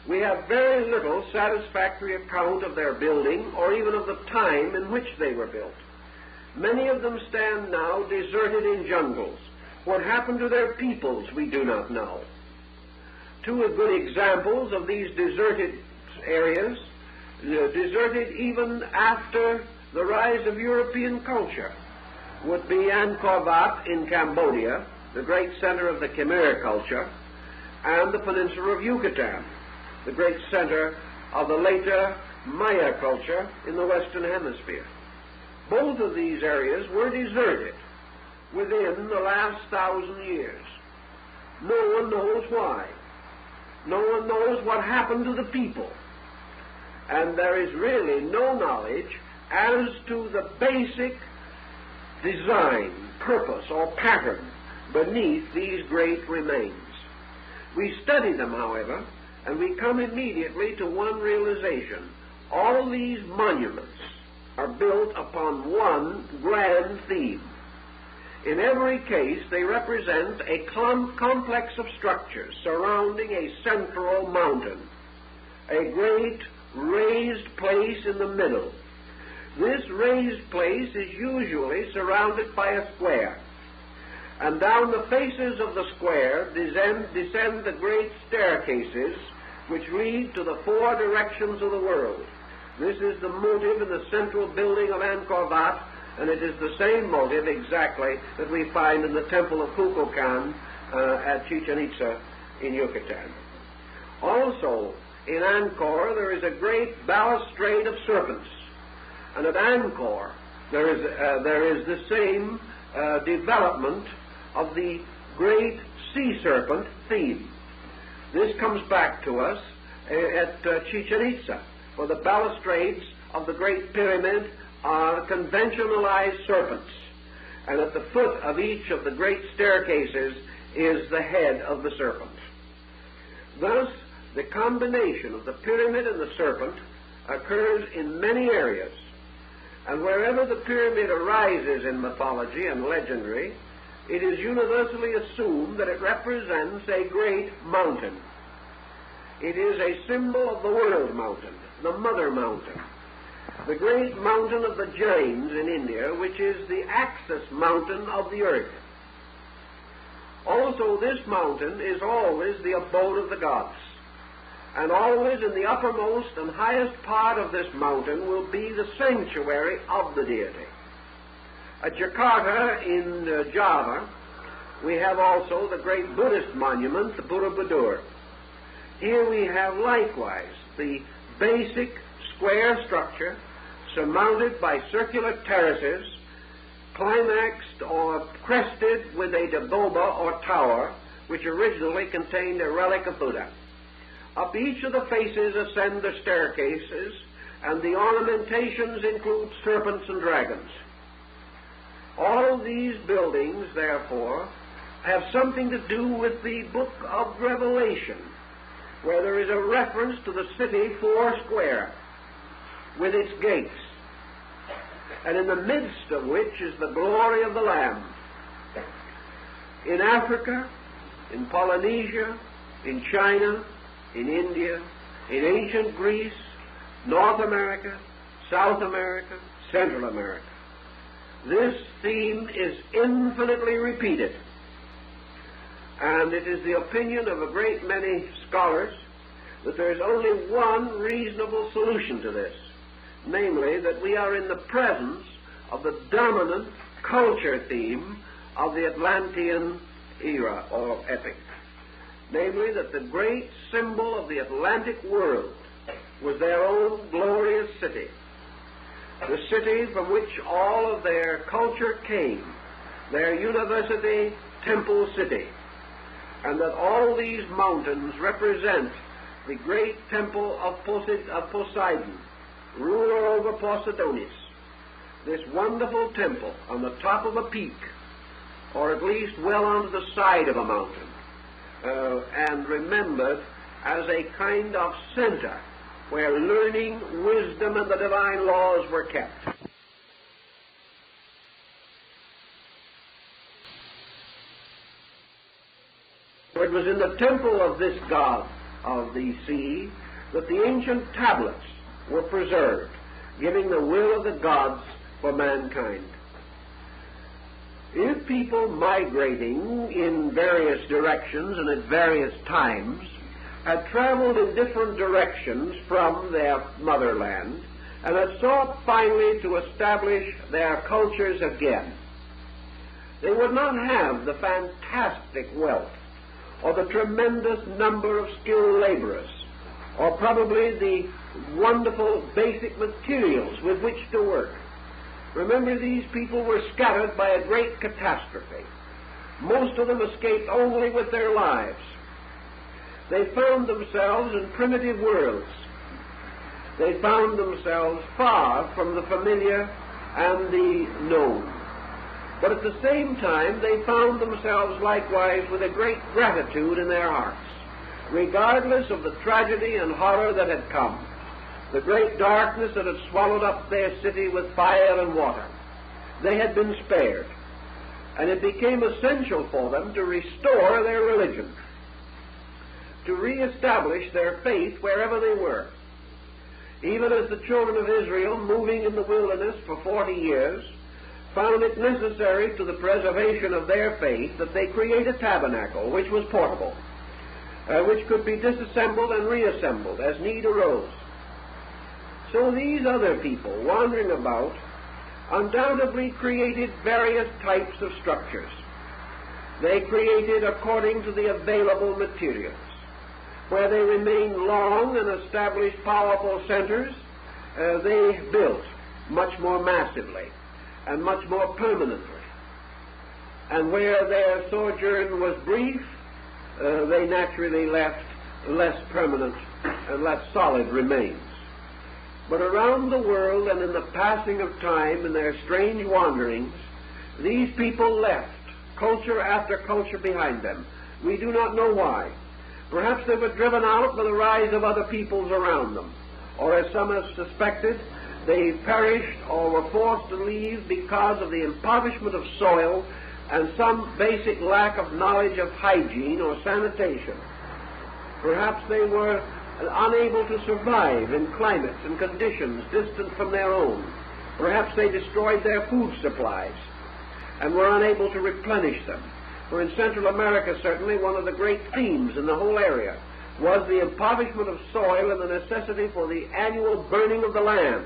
Speaker 1: We have very little satisfactory account of their building or even of the time in which they were built. Many of them stand now deserted in jungles. What happened to their peoples we do not know. Two good examples of these deserted areas, deserted even after the rise of European culture, would be Angkor Wat in Cambodia, the great center of the Khmer culture, and the peninsula of Yucatan, the great center of the later Maya culture in the Western Hemisphere. Both of these areas were deserted within the last 1,000 years. No one knows why. No one knows what happened to the people. And there is really no knowledge as to the basic design, purpose, or pattern beneath these great remains. We study them, however, and we come immediately to one realization. All these monuments are built upon one grand theme. In every case, they represent a complex of structures surrounding a central mountain, a great raised place place in the middle. This raised place is usually surrounded by a square, and down the faces of the square descend the great staircases which lead to the four directions of the world. This is the motive in the central building of Angkor Wat, and it is the same motive exactly that we find in the temple of Kukulkan at Chichen Itza in Yucatan. Also, in Angkor there is a great balustrade of serpents, and at Angkor there is the same development of the great sea serpent theme. This comes back to us at Chichen Itza, for the balustrades of the Great Pyramid are conventionalized serpents, and at the foot of each of the great staircases is the head of the serpent. Thus, the combination of the pyramid and the serpent occurs in many areas, and wherever the pyramid arises in mythology and legendary, it is universally assumed that it represents a great mountain. It is a symbol of the world mountain, the mother mountain, the great mountain of the Jains in India, which is the axis mountain of the earth. Also, this mountain is always the abode of the gods, and always in the uppermost and highest part of this mountain will be the sanctuary of the deity. At Jakarta in Java, we have also the great Buddhist monument, the Borobudur. Here we have likewise the basic square structure surmounted by circular terraces, climaxed or crested with a dagoba or tower, which originally contained a relic of Buddha. Up each of the faces ascend the staircases, and the ornamentations include serpents and dragons. All of these buildings, therefore, have something to do with the book of Revelation, where there is a reference to the city foursquare with its gates, and in the midst of which is the glory of the Lamb. In Africa, in Polynesia, in China, in India, in ancient Greece, North America, South America, Central America, this theme is infinitely repeated, and it is the opinion of a great many scholars that there is only one reasonable solution to this, namely that we are in the presence of the dominant culture theme of the Atlantean era or epic, namely that the great symbol of the Atlantic world was their own glorious city, the city from which all of their culture came, their university temple city, and that all these mountains represent the great temple of Poseidon, ruler over Poseidonis, this wonderful temple on the top of a peak, or at least well on the side of a mountain, and remembered as a kind of center where learning, wisdom, and the divine laws were kept. It was in the temple of this god of the sea that the ancient tablets were preserved, giving the will of the gods for mankind. If people migrating in various directions and at various times had traveled in different directions from their motherland and had sought finally to establish their cultures again, they would not have the fantastic wealth or the tremendous number of skilled laborers, or probably the wonderful basic materials with which to work. Remember, these people were scattered by a great catastrophe. Most of them escaped only with their lives. They found themselves in primitive worlds. They found themselves far from the familiar and the known. But at the same time, they found themselves likewise with a great gratitude in their hearts, regardless of the tragedy and horror that had come, the great darkness that had swallowed up their city with fire and water. They had been spared, and it became essential for them to restore their religion, to reestablish their faith wherever they were. even as the children of Israel, moving in the wilderness for 40 years, found it necessary to the preservation of their faith that they create a tabernacle which was portable, which could be disassembled and reassembled as need arose. So these other people wandering about undoubtedly created various types of structures. They created according to the available materials. Where they remained long and established powerful centers, they built much more massively and much more permanently. And where their sojourn was brief, they naturally left less permanent and less solid remains. But around the world and in the passing of time in their strange wanderings, these people left culture after culture behind them. We do not know why. Perhaps they were driven out by the rise of other peoples around them, or as some have suspected, they perished or were forced to leave because of the impoverishment of soil and some basic lack of knowledge of hygiene or sanitation. Perhaps they were unable to survive in climates and conditions distant from their own. Perhaps they destroyed their food supplies and were unable to replenish them. For in Central America, certainly, one of the great themes in the whole area was the impoverishment of soil and the necessity for the annual burning of the land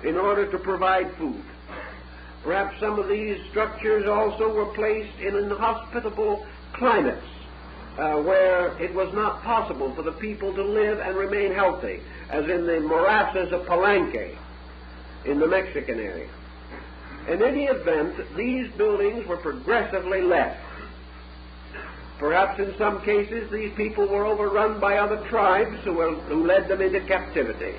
Speaker 1: in order to provide food. Perhaps some of these structures also were placed in inhospitable climates where it was not possible for the people to live and remain healthy, as in the morasses of Palenque in the Mexican area. In any event, these buildings were progressively left. Perhaps in some cases these people were overrun by other tribes who led them into captivity.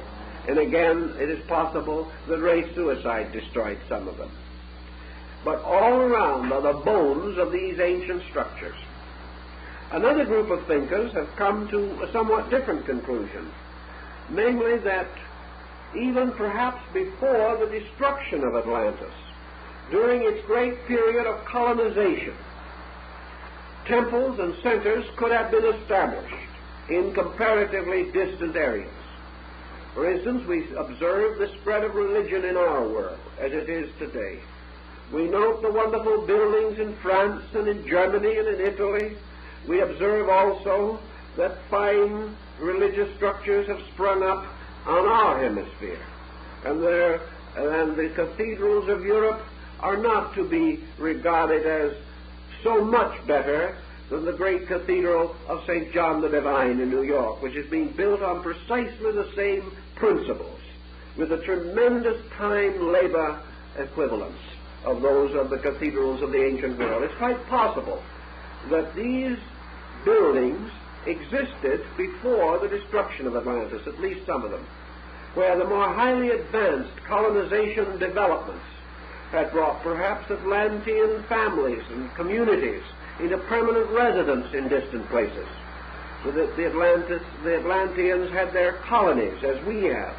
Speaker 1: And again, it is possible that race suicide destroyed some of them. But all around are the bones of these ancient structures. Another group of thinkers have come to a somewhat different conclusion, namely that even perhaps before the destruction of Atlantis, during its great period of colonization, temples and centers could have been established in comparatively distant areas. For instance, we observe the spread of religion in our world as it is today. We note the wonderful buildings in France and in Germany and in Italy. We observe also that fine religious structures have sprung up on our hemisphere, and the cathedrals of Europe are not to be regarded as so much better than the great cathedral of St. John the Divine in New York, which is being built on precisely the same principles, with a tremendous time-labor equivalence of those of the cathedrals of the ancient world. It's quite possible that these buildings existed before the destruction of Atlantis, at least some of them, where the more highly advanced colonization developments had brought perhaps Atlantean families and communities into permanent residence in distant places, so that the Atlanteans had their colonies as we have,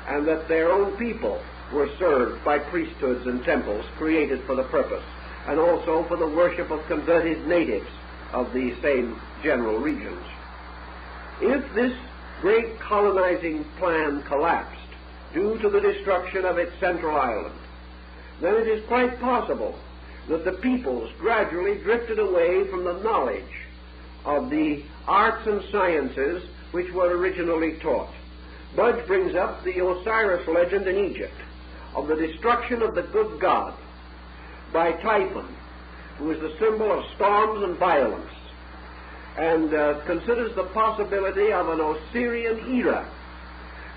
Speaker 1: and that their own people were served by priesthoods and temples created for the purpose, and also for the worship of converted natives of these same general regions. If this great colonizing plan collapsed due to the destruction of its central island, then it is quite possible that the peoples gradually drifted away from the knowledge of the arts and sciences which were originally taught. Budge brings up the Osiris legend in Egypt of the destruction of the good god by Typhon, who is the symbol of storms and violence, and considers the possibility of an Osirian era,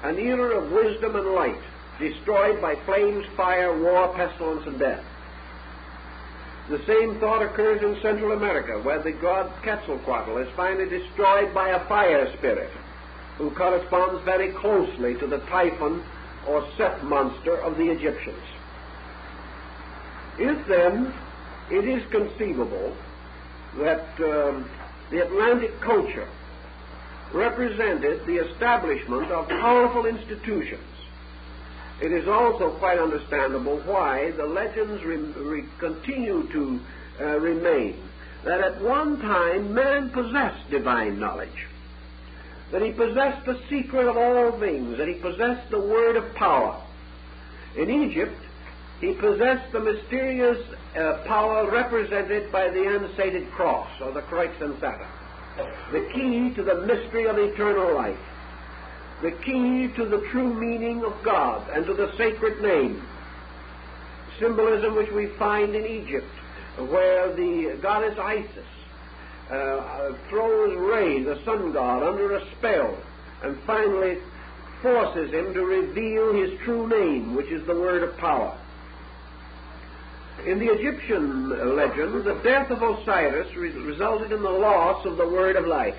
Speaker 1: an era of wisdom and light, destroyed by flames, fire, war, pestilence, and death. The same thought occurs in Central America, where the god Quetzalcoatl is finally destroyed by a fire spirit, who corresponds very closely to the Typhon or Set monster of the Egyptians. If then it is conceivable that the Atlantic culture represented the establishment of powerful institutions, it is also quite understandable why the legends continue to remain, that at one time man possessed divine knowledge. that he possessed the secret of all things, that he possessed the word of power. In Egypt, he possessed the mysterious power represented by the unsated cross, or the Kreuz and Satter, the key to the mystery of eternal life, the key to the true meaning of God and to the sacred name. Symbolism which we find in Egypt, where the goddess Isis throws Re, the sun god, under a spell and finally forces him to reveal his true name, which is the word of power. In the Egyptian legend, the death of Osiris resulted in the loss of the word of life.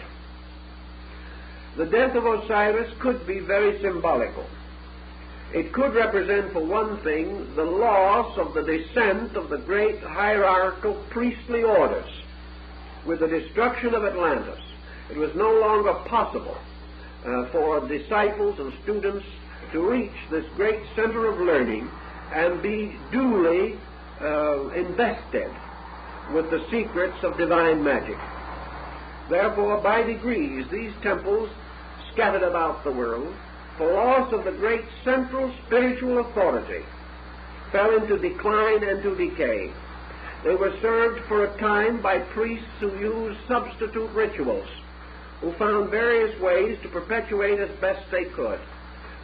Speaker 1: The death of Osiris could be very symbolical. It could represent, for one thing, the loss of the descent of the great hierarchical priestly orders. With the destruction of Atlantis, it was no longer possible for disciples and students to reach this great center of learning and be duly invested with the secrets of divine magic. Therefore, by degrees, these temples scattered about the world, for loss of the great central spiritual authority, fell into decline and to decay. They were served for a time by priests who used substitute rituals, who found various ways to perpetuate as best they could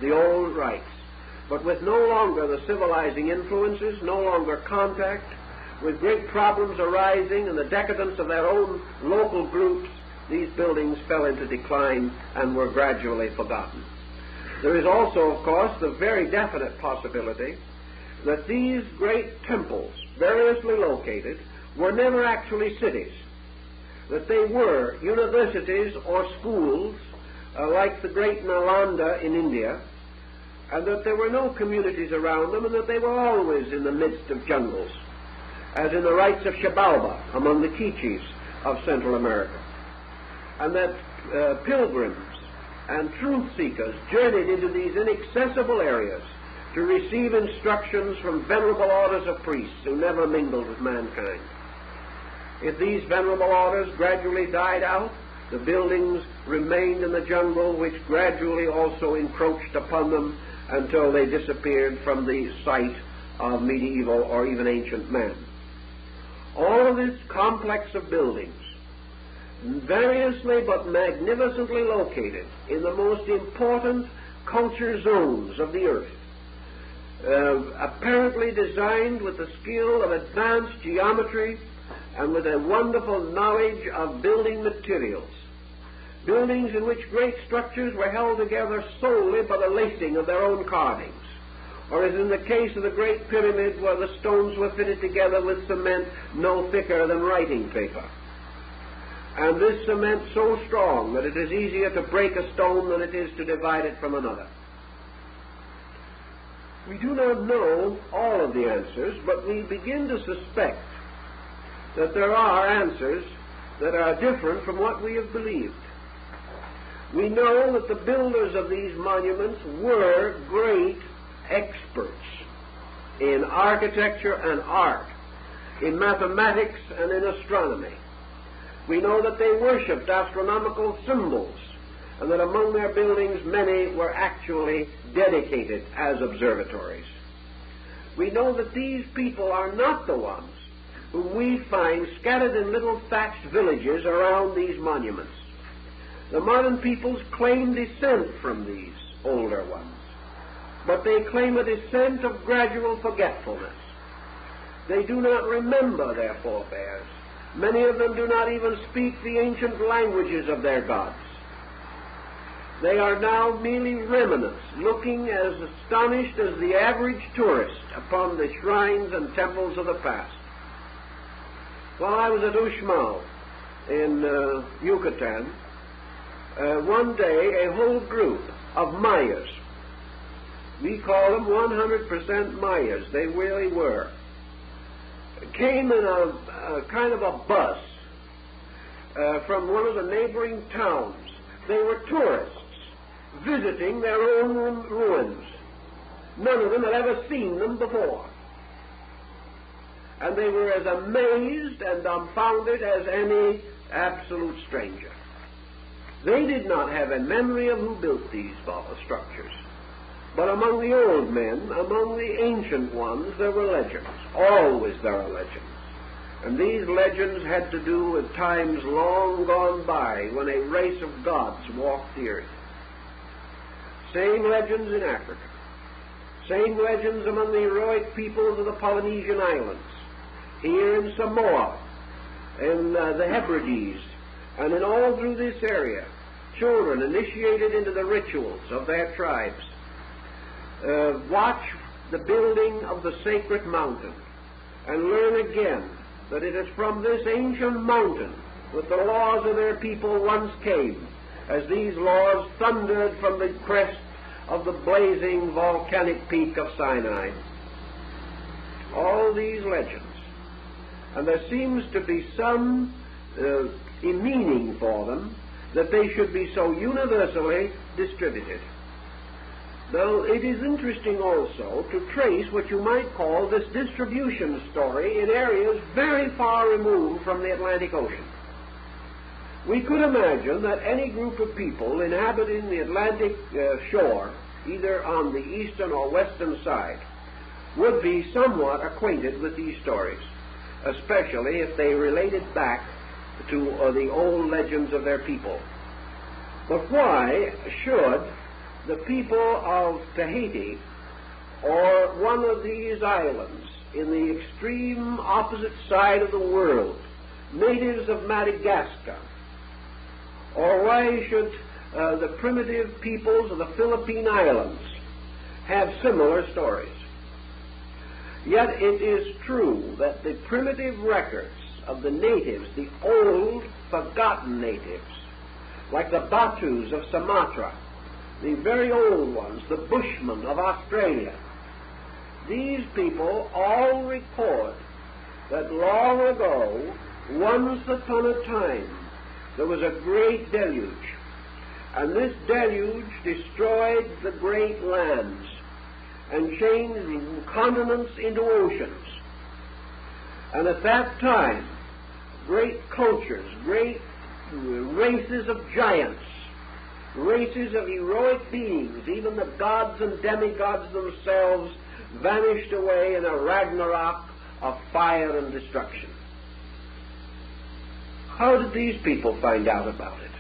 Speaker 1: the old rites, but with no longer the civilizing influences, no longer contact, with great problems arising and the decadence of their own local groups, these buildings fell into decline and were gradually forgotten. There is also, of course, the very definite possibility that these great temples, variously located, were never actually cities, that they were universities or schools like the great Nalanda in India, and that there were no communities around them, and that they were always in the midst of jungles, as in the rites of Xibalba among the Quiches of Central America, and that pilgrims and truth seekers journeyed into these inaccessible areas to receive instructions from venerable orders of priests who never mingled with mankind. If these venerable orders gradually died out, the buildings remained in the jungle, which gradually also encroached upon them until they disappeared from the sight of medieval or even ancient man. All of this complex of buildings, variously but magnificently located in the most important culture zones of the earth, apparently designed with the skill of advanced geometry and with a wonderful knowledge of building materials. Buildings in which great structures were held together solely by the lacing of their own carvings, or as in the case of the Great Pyramid, where the stones were fitted together with cement no thicker than writing paper. And this cement so strong that it is easier to break a stone than it is to divide it from another. We do not know all of the answers, but we begin to suspect that there are answers that are different from what we have believed. We know that the builders of these monuments were great experts in architecture and art, in mathematics and in astronomy. We know that they worshipped astronomical symbols, and that among their buildings many were actually dedicated as observatories. We know that these people are not the ones whom we find scattered in little thatched villages around these monuments. The modern peoples claim descent from these older ones, but they claim a descent of gradual forgetfulness. They do not remember their forebears. Many of them do not even speak the ancient languages of their gods. They are now merely remnants, looking as astonished as the average tourist upon the shrines and temples of the past. While I was at Uxmal in Yucatan, one day a whole group of Mayas, we call them 100% Mayas, they really were, came in a kind of a bus from one of the neighboring towns. They were tourists visiting their own ruins. None of them had ever seen them before. And they were as amazed and dumbfounded as any absolute stranger. They did not have a memory of who built these structures. But among the old men, among the ancient ones, there were legends. Always there are legends. And these legends had to do with times long gone by when a race of gods walked the earth. Same legends in Africa. Same legends among the heroic peoples of the Polynesian islands. Here in Samoa, in the Hebrides, and in all through this area, children initiated into the rituals of their tribes watch the building of the sacred mountain and learn again that it is from this ancient mountain that the laws of their people once came, as these laws thundered from the crest of the blazing volcanic peak of Sinai. All these legends. And there seems to be some meaning for them that they should be so universally distributed. Now, it is interesting also to trace what you might call this distribution story in areas very far removed from the Atlantic Ocean. We could imagine that any group of people inhabiting the Atlantic shore, either on the eastern or western side, would be somewhat acquainted with these stories, especially if they related back to the old legends of their people. But why should the people of Tahiti or one of these islands in the extreme opposite side of the world, natives of Madagascar, or why should the primitive peoples of the Philippine Islands have similar stories? Yet it is true that the primitive records of the natives, the old, forgotten natives, like the Batus of Sumatra, the very old ones, the Bushmen of Australia, these people all record that long ago, once upon a time, there was a great deluge, and this deluge destroyed the great lands and changed continents into oceans. And at that time, great cultures, great races of giants, races of heroic beings, even the gods and demigods themselves, vanished away in a Ragnarok of fire and destruction. How did these people find out about it?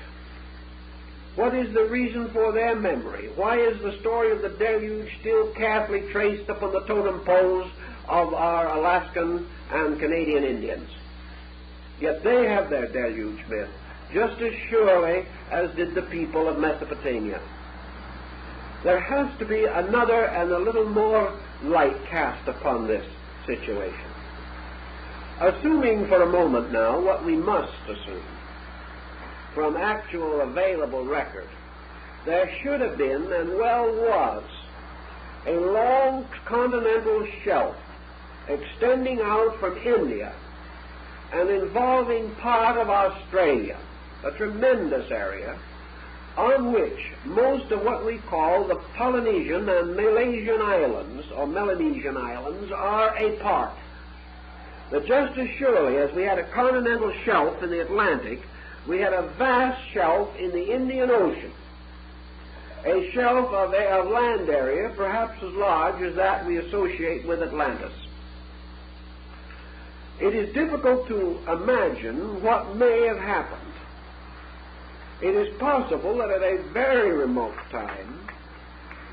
Speaker 1: What is the reason for their memory? Why is the story of the deluge still carefully traced upon the totem poles of our Alaskan and Canadian Indians? Yet they have their deluge myth, just as surely as did the people of Mesopotamia. There has to be another and a little more light cast upon this situation. Assuming for a moment now what we must assume from actual available record, there should have been, and well was, a long continental shelf extending out from India and involving part of Australia, a tremendous area, on which most of what we call the Polynesian and Malaysian islands, or Melanesian islands, are a part. But just as surely as we had a continental shelf in the Atlantic, we had a vast shelf in the Indian Ocean, a shelf of land area perhaps as large as that we associate with Atlantis. It is difficult to imagine what may have happened. It is possible that at a very remote time,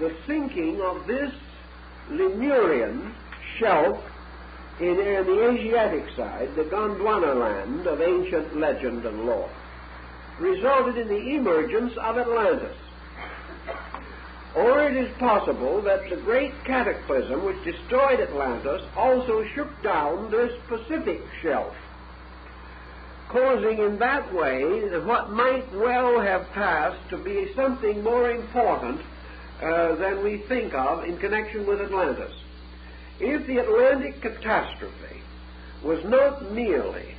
Speaker 1: the sinking of this Lemurian shelf in the Asiatic side, the Gondwana land of ancient legend and lore, resulted in the emergence of Atlantis. Or it is possible that the great cataclysm which destroyed Atlantis also shook down this Pacific shelf, causing in that way what might well have passed to be something more important than we think of in connection with Atlantis. If the Atlantic catastrophe was not merely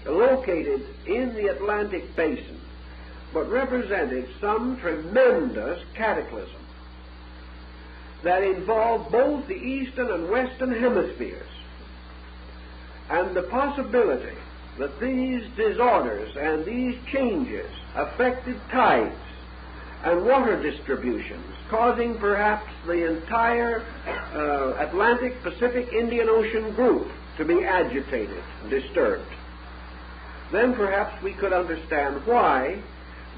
Speaker 1: located in the Atlantic basin, but represented some tremendous cataclysm that involved both the eastern and western hemispheres, and the possibility that these disorders and these changes affected tides and water distributions, causing perhaps the entire Atlantic, Pacific, Indian Ocean group to be agitated and disturbed, then perhaps we could understand why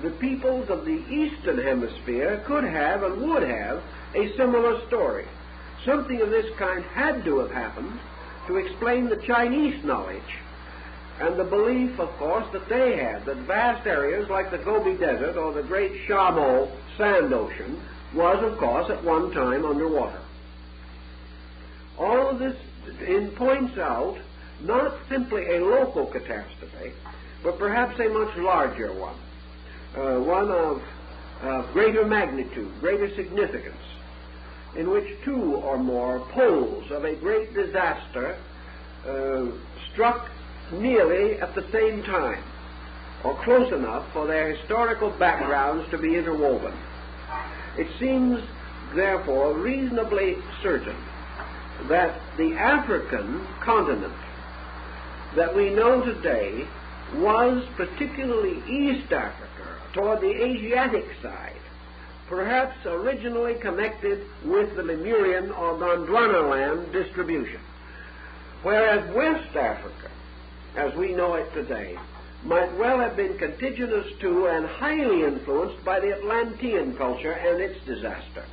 Speaker 1: the peoples of the Eastern Hemisphere could have and would have a similar story. Something of this kind had to have happened to explain the Chinese knowledge and the belief, of course, that they had that vast areas like the Gobi Desert or the great Shamo sand ocean was, of course, at one time underwater. All of this points out not simply a local catastrophe, but perhaps a much larger one, one of greater magnitude, greater significance, in which two or more poles of a great disaster struck nearly at the same time, or close enough for their historical backgrounds to be interwoven. It seems, therefore, reasonably certain that the African continent that we know today was, particularly East Africa, toward the Asiatic side, perhaps originally connected with the Lemurian or Gondwanaland distribution, whereas West Africa, as we know it today, might well have been contiguous to and highly influenced by the Atlantean culture and its disaster.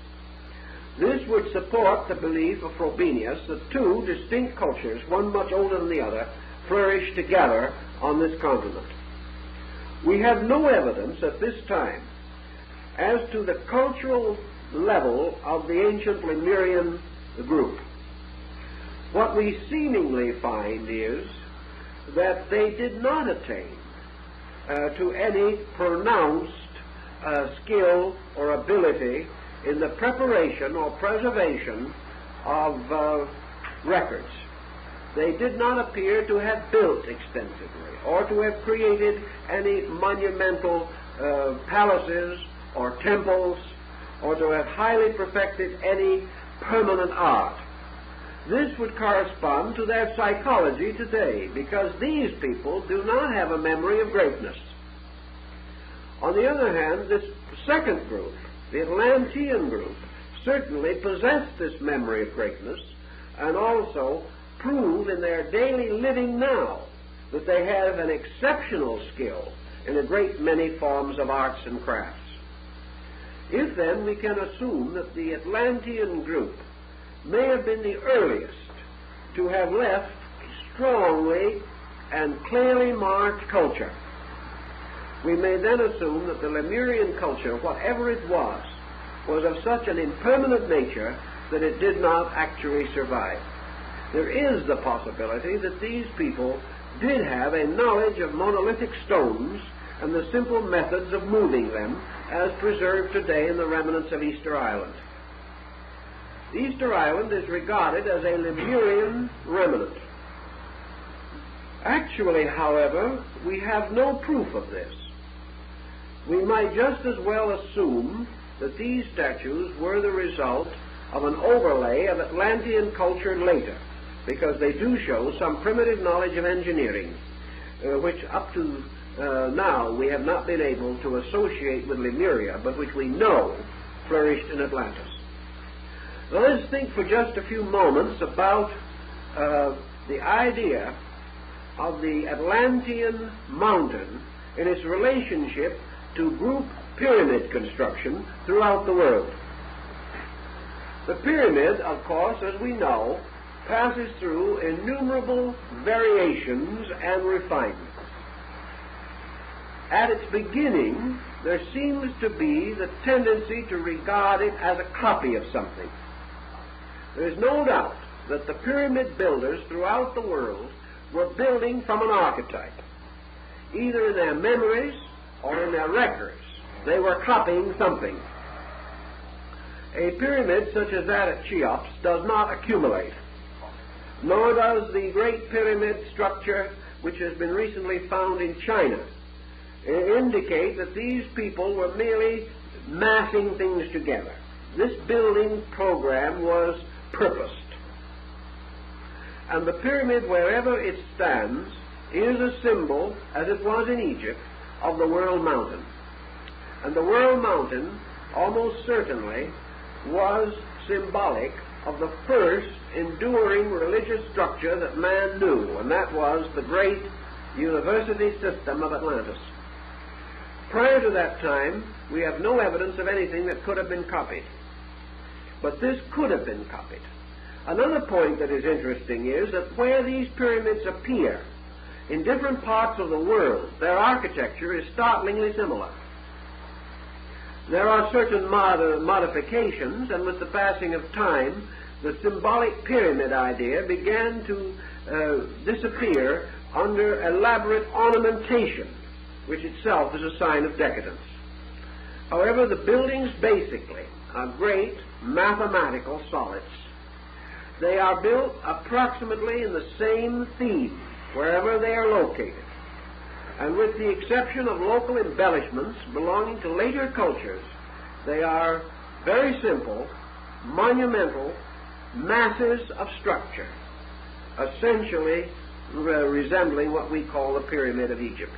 Speaker 1: This would support the belief of Frobenius that two distinct cultures, one much older than the other, flourished together on this continent. We have no evidence at this time as to the cultural level of the ancient Lemurian group. What we seemingly find is that they did not attain to any pronounced skill or ability in the preparation or preservation of records. They did not appear to have built extensively or to have created any monumental palaces or temples or to have highly perfected any permanent art. This would correspond to their psychology today, because these people do not have a memory of greatness. On the other hand, this second group, the Atlantean group, certainly possessed this memory of greatness and also prove in their daily living now that they have an exceptional skill in a great many forms of arts and crafts. If then we can assume that the Atlantean group may have been the earliest to have left strongly and clearly marked culture, we may then assume that the Lemurian culture, whatever it was of such an impermanent nature that it did not actually survive. There is the possibility that these people did have a knowledge of monolithic stones and the simple methods of moving them as preserved today in the remnants of Easter Island. Easter Island is regarded as a Lemurian remnant. Actually, however, we have no proof of this. We might just as well assume that these statues were the result of an overlay of Atlantean culture later, because they do show some primitive knowledge of engineering, which up to now we have not been able to associate with Lemuria, but which we know flourished in Atlantis. Now let's think for just a few moments about the idea of the Atlantean mountain in its relationship to group pyramid construction throughout the world. The pyramid, of course, as we know, passes through innumerable variations and refinements. At its beginning, there seems to be the tendency to regard it as a copy of something. There is no doubt that the pyramid builders throughout the world were building from an archetype. Either in their memories or in their records, they were copying something. A pyramid such as that at Cheops does not accumulate, nor does the great pyramid structure which has been recently found in China indicate that these people were merely massing things together. This building program was purposed. And the pyramid, wherever it stands, is a symbol, as it was in Egypt, of the world mountain. And the world mountain almost certainly was symbolic of the first enduring religious structure that man knew, and that was the great university system of Atlantis. Prior to that time, we have no evidence of anything that could have been copied. But this could have been copied. Another point that is interesting is that where these pyramids appear in different parts of the world, their architecture is startlingly similar. There are certain modifications, and with the passing of time, the symbolic pyramid idea began to disappear under elaborate ornamentation, which itself is a sign of decadence. However, the buildings basically are great mathematical solids. They are built approximately in the same theme wherever they are located, and with the exception of local embellishments belonging to later cultures, they are very simple, monumental masses of structure, essentially resembling what we call the Pyramid of Egypt.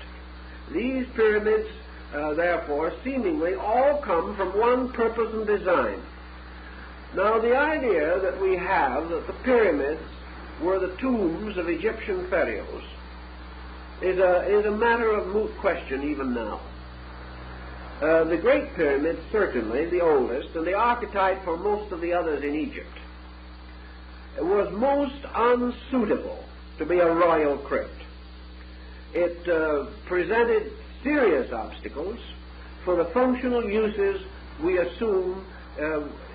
Speaker 1: These pyramids, therefore, seemingly all come from one purpose and design. Now, the idea that we have that the pyramids were the tombs of Egyptian pharaohs is a matter of moot question even now. The Great Pyramid, certainly the oldest, and the archetype for most of the others in Egypt, was most unsuitable to be a royal crypt. It presented serious obstacles for the functional uses we assume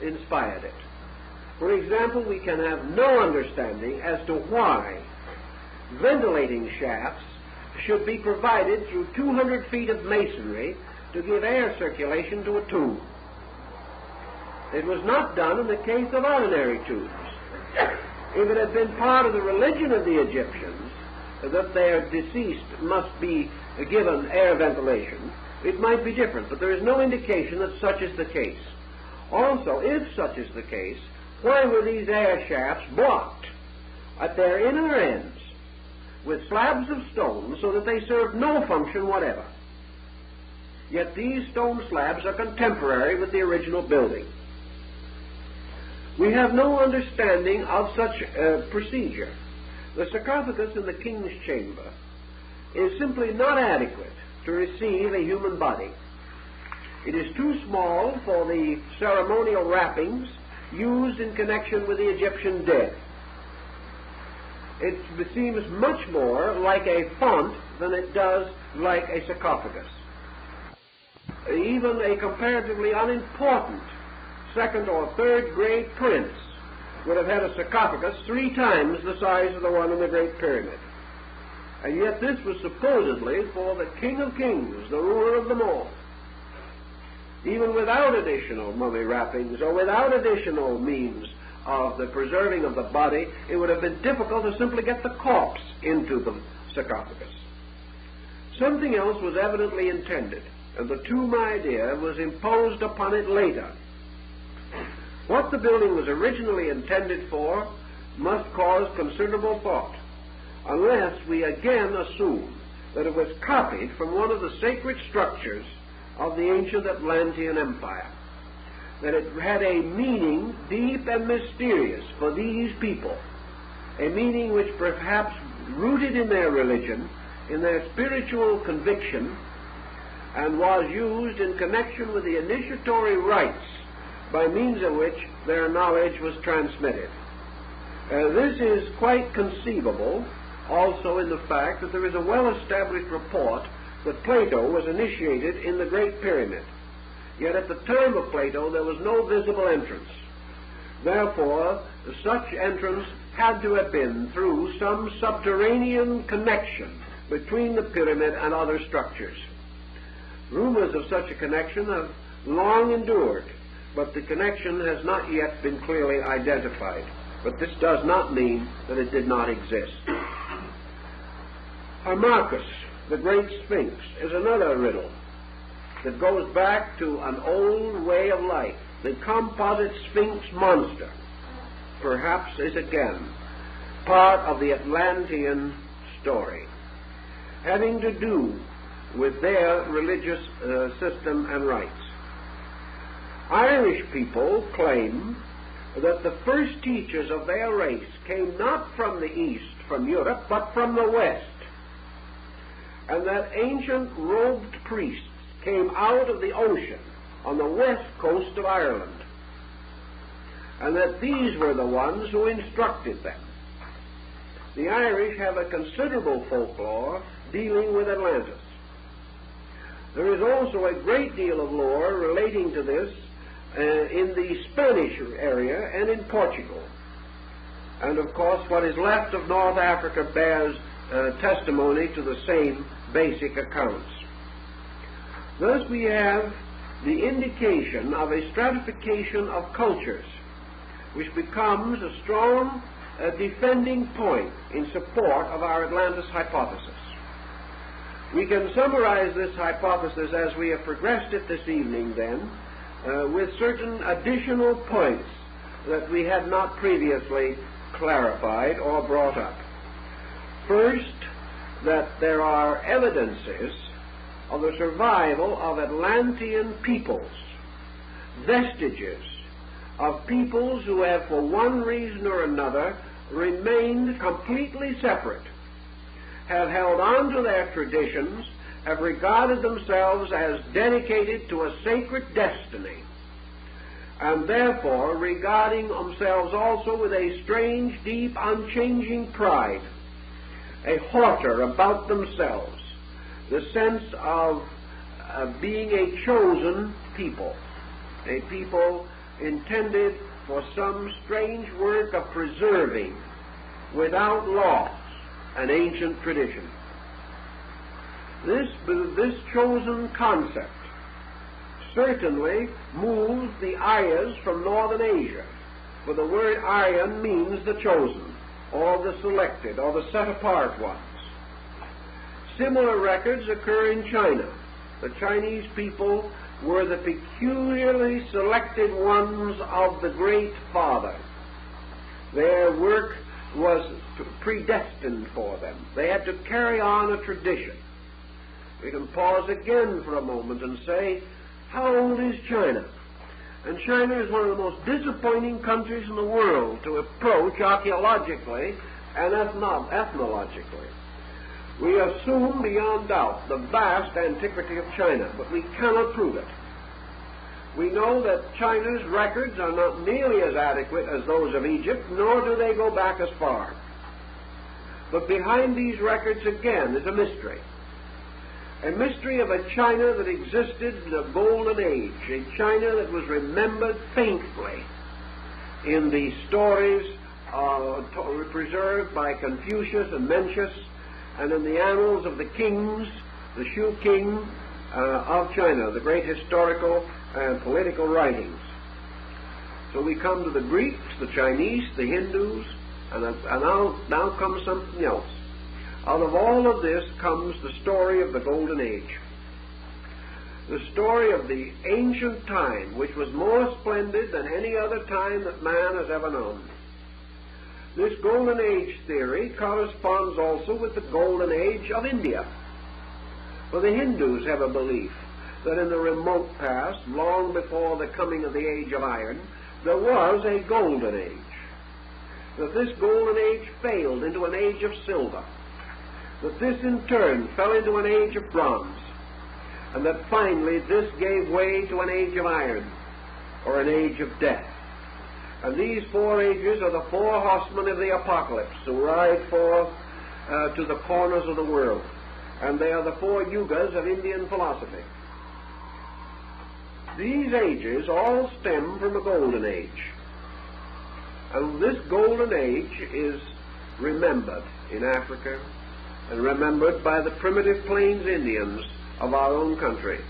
Speaker 1: inspired it. For example, we can have no understanding as to why ventilating shafts should be provided through 200 feet of masonry to give air circulation to a tomb. It was not done in the case of ordinary tombs. If it had been part of the religion of the Egyptians that their deceased must be given air ventilation, it might be different, but there is no indication that such is the case. Also, if such is the case, why were these air shafts blocked at their inner ends with slabs of stone so that they served no function whatever? Yet these stone slabs are contemporary with the original building. We have no understanding of such procedure. The sarcophagus in the king's chamber is simply not adequate to receive a human body. It is too small for the ceremonial wrappings used in connection with the Egyptian dead. It seems much more like a font than it does like a sarcophagus. Even a comparatively unimportant second or third grade prince would have had a sarcophagus 3 times the size of the one in the Great Pyramid. And yet this was supposedly for the King of Kings, the ruler of them all. Even without additional mummy wrappings or without additional means of the preserving of the body, it would have been difficult to simply get the corpse into the sarcophagus. Something else was evidently intended, and the tomb idea was imposed upon it later. What the building was originally intended for must cause considerable thought, unless we again assume that it was copied from one of the sacred structures of the ancient Atlantean Empire, that it had a meaning deep and mysterious for these people, a meaning which perhaps rooted in their religion, in their spiritual conviction, and was used in connection with the initiatory rites by means of which their knowledge was transmitted. This is quite conceivable also in the fact that there is a well-established report that Plato was initiated in the Great Pyramid. Yet at the time of Plato there was no visible entrance. Therefore, such entrance had to have been through some subterranean connection between the pyramid and other structures. Rumors of such a connection have long endured, but the connection has not yet been clearly identified. But this does not mean that it did not exist. Harmachis, the great Sphinx, is another riddle that goes back to an old way of life. The composite Sphinx monster perhaps is again part of the Atlantean story. having to do with their religious system and rites. Irish people claim that the first teachers of their race came not from the east, from Europe, but from the west, and that ancient robed priests came out of the ocean on the west coast of Ireland, and that these were the ones who instructed them. The Irish have a considerable folklore dealing with Atlantis. There is also a great deal of lore relating to this in the Spanish area and in Portugal. And of course, what is left of North Africa bears testimony to the same basic accounts. Thus we have the indication of a stratification of cultures, which becomes a strong defending point in support of our Atlantis hypothesis. We can summarize this hypothesis as we have progressed it this evening, then, with certain additional points that we had not previously clarified or brought up. First, that there are evidences of the survival of Atlantean peoples, vestiges of peoples who have, for one reason or another, remained completely separate, have held on to their traditions, have regarded themselves as dedicated to a sacred destiny, and therefore regarding themselves also with a strange, deep, unchanging pride, a hauteur about themselves, the sense of being a chosen people, a people intended for some strange work of preserving, without loss, an ancient tradition. This chosen concept certainly moves the Aryas from northern Asia, for the word Aryan means the chosen, or the selected, or the set-apart ones. Similar records occur in China. The Chinese people were the peculiarly selected ones of the Great Father. Their work was predestined for them. They had to carry on a tradition. We can pause again for a moment and say, how old is China? And China is one of the most disappointing countries in the world to approach archaeologically and ethnologically. We assume beyond doubt the vast antiquity of China, but we cannot prove it. We know that China's records are not nearly as adequate as those of Egypt, nor do they go back as far. But behind these records, again, is a mystery of a China that existed in a golden age, a China that was remembered faintly in the stories preserved by Confucius and Mencius, and in the annals of the kings, the Shu King of China, the great historical and political writings. So we come to the Greeks, the Chinese, the Hindus, and now comes something else. Out of all of this comes the story of the Golden Age. The story of the ancient time, which was more splendid than any other time that man has ever known. This Golden Age theory corresponds also with the Golden Age of India. For the Hindus have a belief that in the remote past, long before the coming of the Age of Iron, there was a Golden Age. That this Golden Age failed into an Age of Silver. That this in turn fell into an Age of Bronze. And that finally this gave way to an Age of Iron, or an Age of Death. And these four ages are the four horsemen of the apocalypse who ride forth to the corners of the world. And they are the four yugas of Indian philosophy. These ages all stem from a golden age. And this golden age is remembered in Africa and remembered by the primitive Plains Indians of our own country,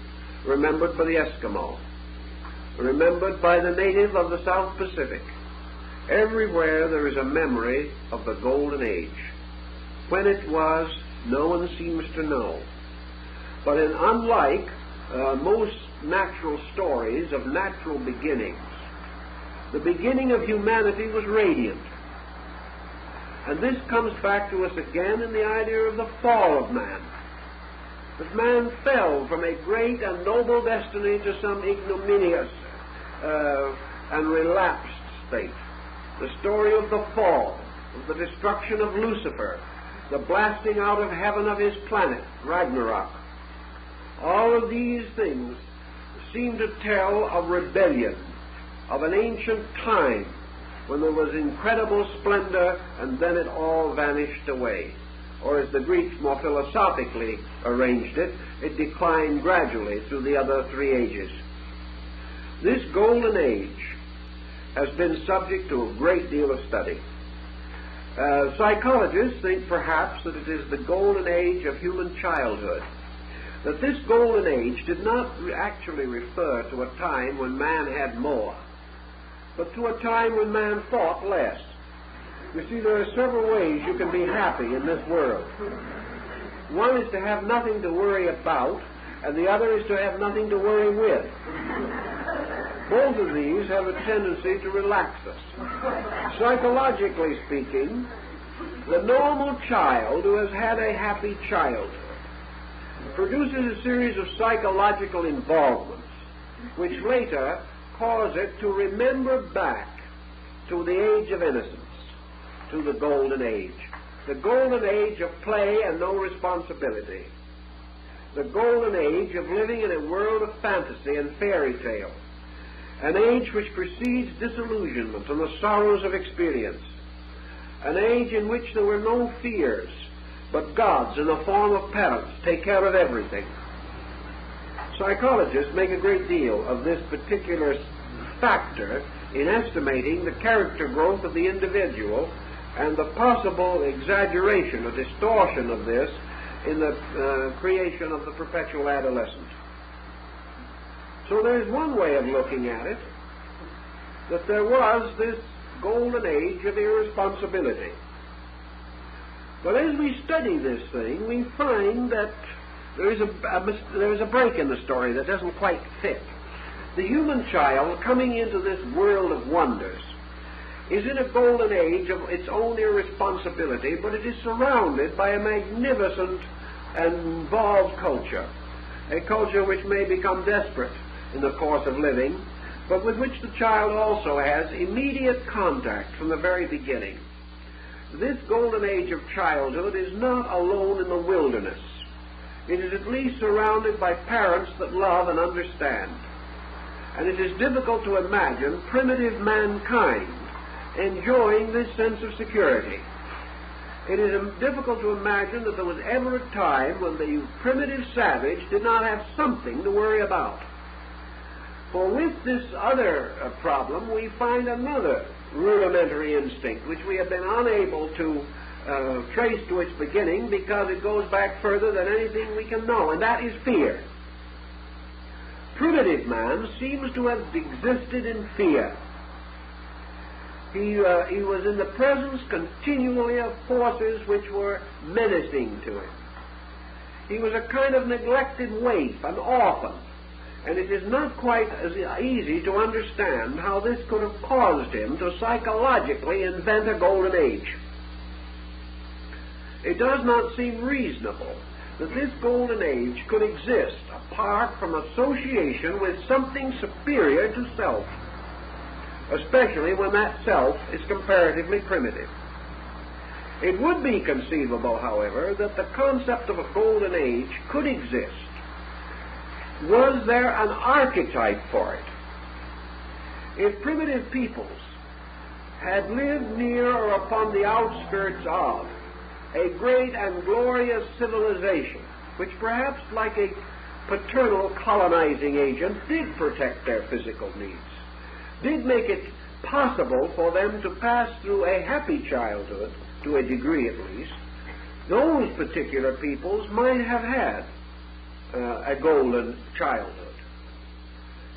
Speaker 1: remembered by the Eskimo, remembered by the native of the South Pacific. Everywhere there is a memory of the golden age. When it was, no one seems to know. But unlike most natural stories of natural beginnings, the beginning of humanity was radiant. And this comes back to us again in the idea of the fall of man. that man fell from a great and noble destiny to some ignominious and relapsed state. The story of the fall, of the destruction of Lucifer, the blasting out of heaven of his planet, Ragnarok. All of these things seem to tell of rebellion, of an ancient time when there was incredible splendor and then it all vanished away. Or as the Greeks more philosophically arranged it, it declined gradually through the other three ages. This golden age has been subject to a great deal of study. Psychologists think perhaps that it is the golden age of human childhood, that this golden age did not actually refer to a time when man had more, but to a time when man thought less. You see, there are several ways you can be happy in this world. One is to have nothing to worry about, and the other is to have nothing to worry with. Both of these have a tendency to relax us. Psychologically speaking, the normal child who has had a happy childhood produces a series of psychological involvements which later cause it to remember back to the age of innocence, to the golden age of play and no responsibility, the golden age of living in a world of fantasy and fairy tale, an age which precedes disillusionment and the sorrows of experience, an age in which there were no fears, but gods in the form of parents take care of everything. Psychologists make a great deal of this particular factor in estimating the character growth of the individual and the possible exaggeration or distortion of this in the creation of the perpetual adolescent. So there's one way of looking at it, that there was this golden age of irresponsibility. But as we study this thing, we find that there is a break in the story that doesn't quite fit. The human child coming into this world of wonders is in a golden age of its own irresponsibility, but it is surrounded by a magnificent and involved culture, a culture which may become desperate in the course of living, but with which the child also has immediate contact from the very beginning. This golden age of childhood is not alone in the wilderness. It is at least surrounded by parents that love and understand. And it is difficult to imagine primitive mankind enjoying this sense of security. It is difficult to imagine that there was ever a time when the primitive savage did not have something to worry about. For with this other problem, we find another rudimentary instinct, which we have been unable to trace to its beginning because it goes back further than anything we can know, and that is fear. Primitive man seems to have existed in fear. He was in the presence continually of forces which were menacing to him. He was a kind of neglected waif, an orphan, and it is not quite as easy to understand how this could have caused him to psychologically invent a golden age. It does not seem reasonable that this golden age could exist apart from association with something superior to self, especially when that self is comparatively primitive. It would be conceivable, however, that the concept of a golden age could exist. Was there an archetype for it? If primitive peoples had lived near or upon the outskirts of a great and glorious civilization, which perhaps like a paternal colonizing agent did protect their physical needs, did make it possible for them to pass through a happy childhood, to a degree at least, those particular peoples might have had a golden childhood.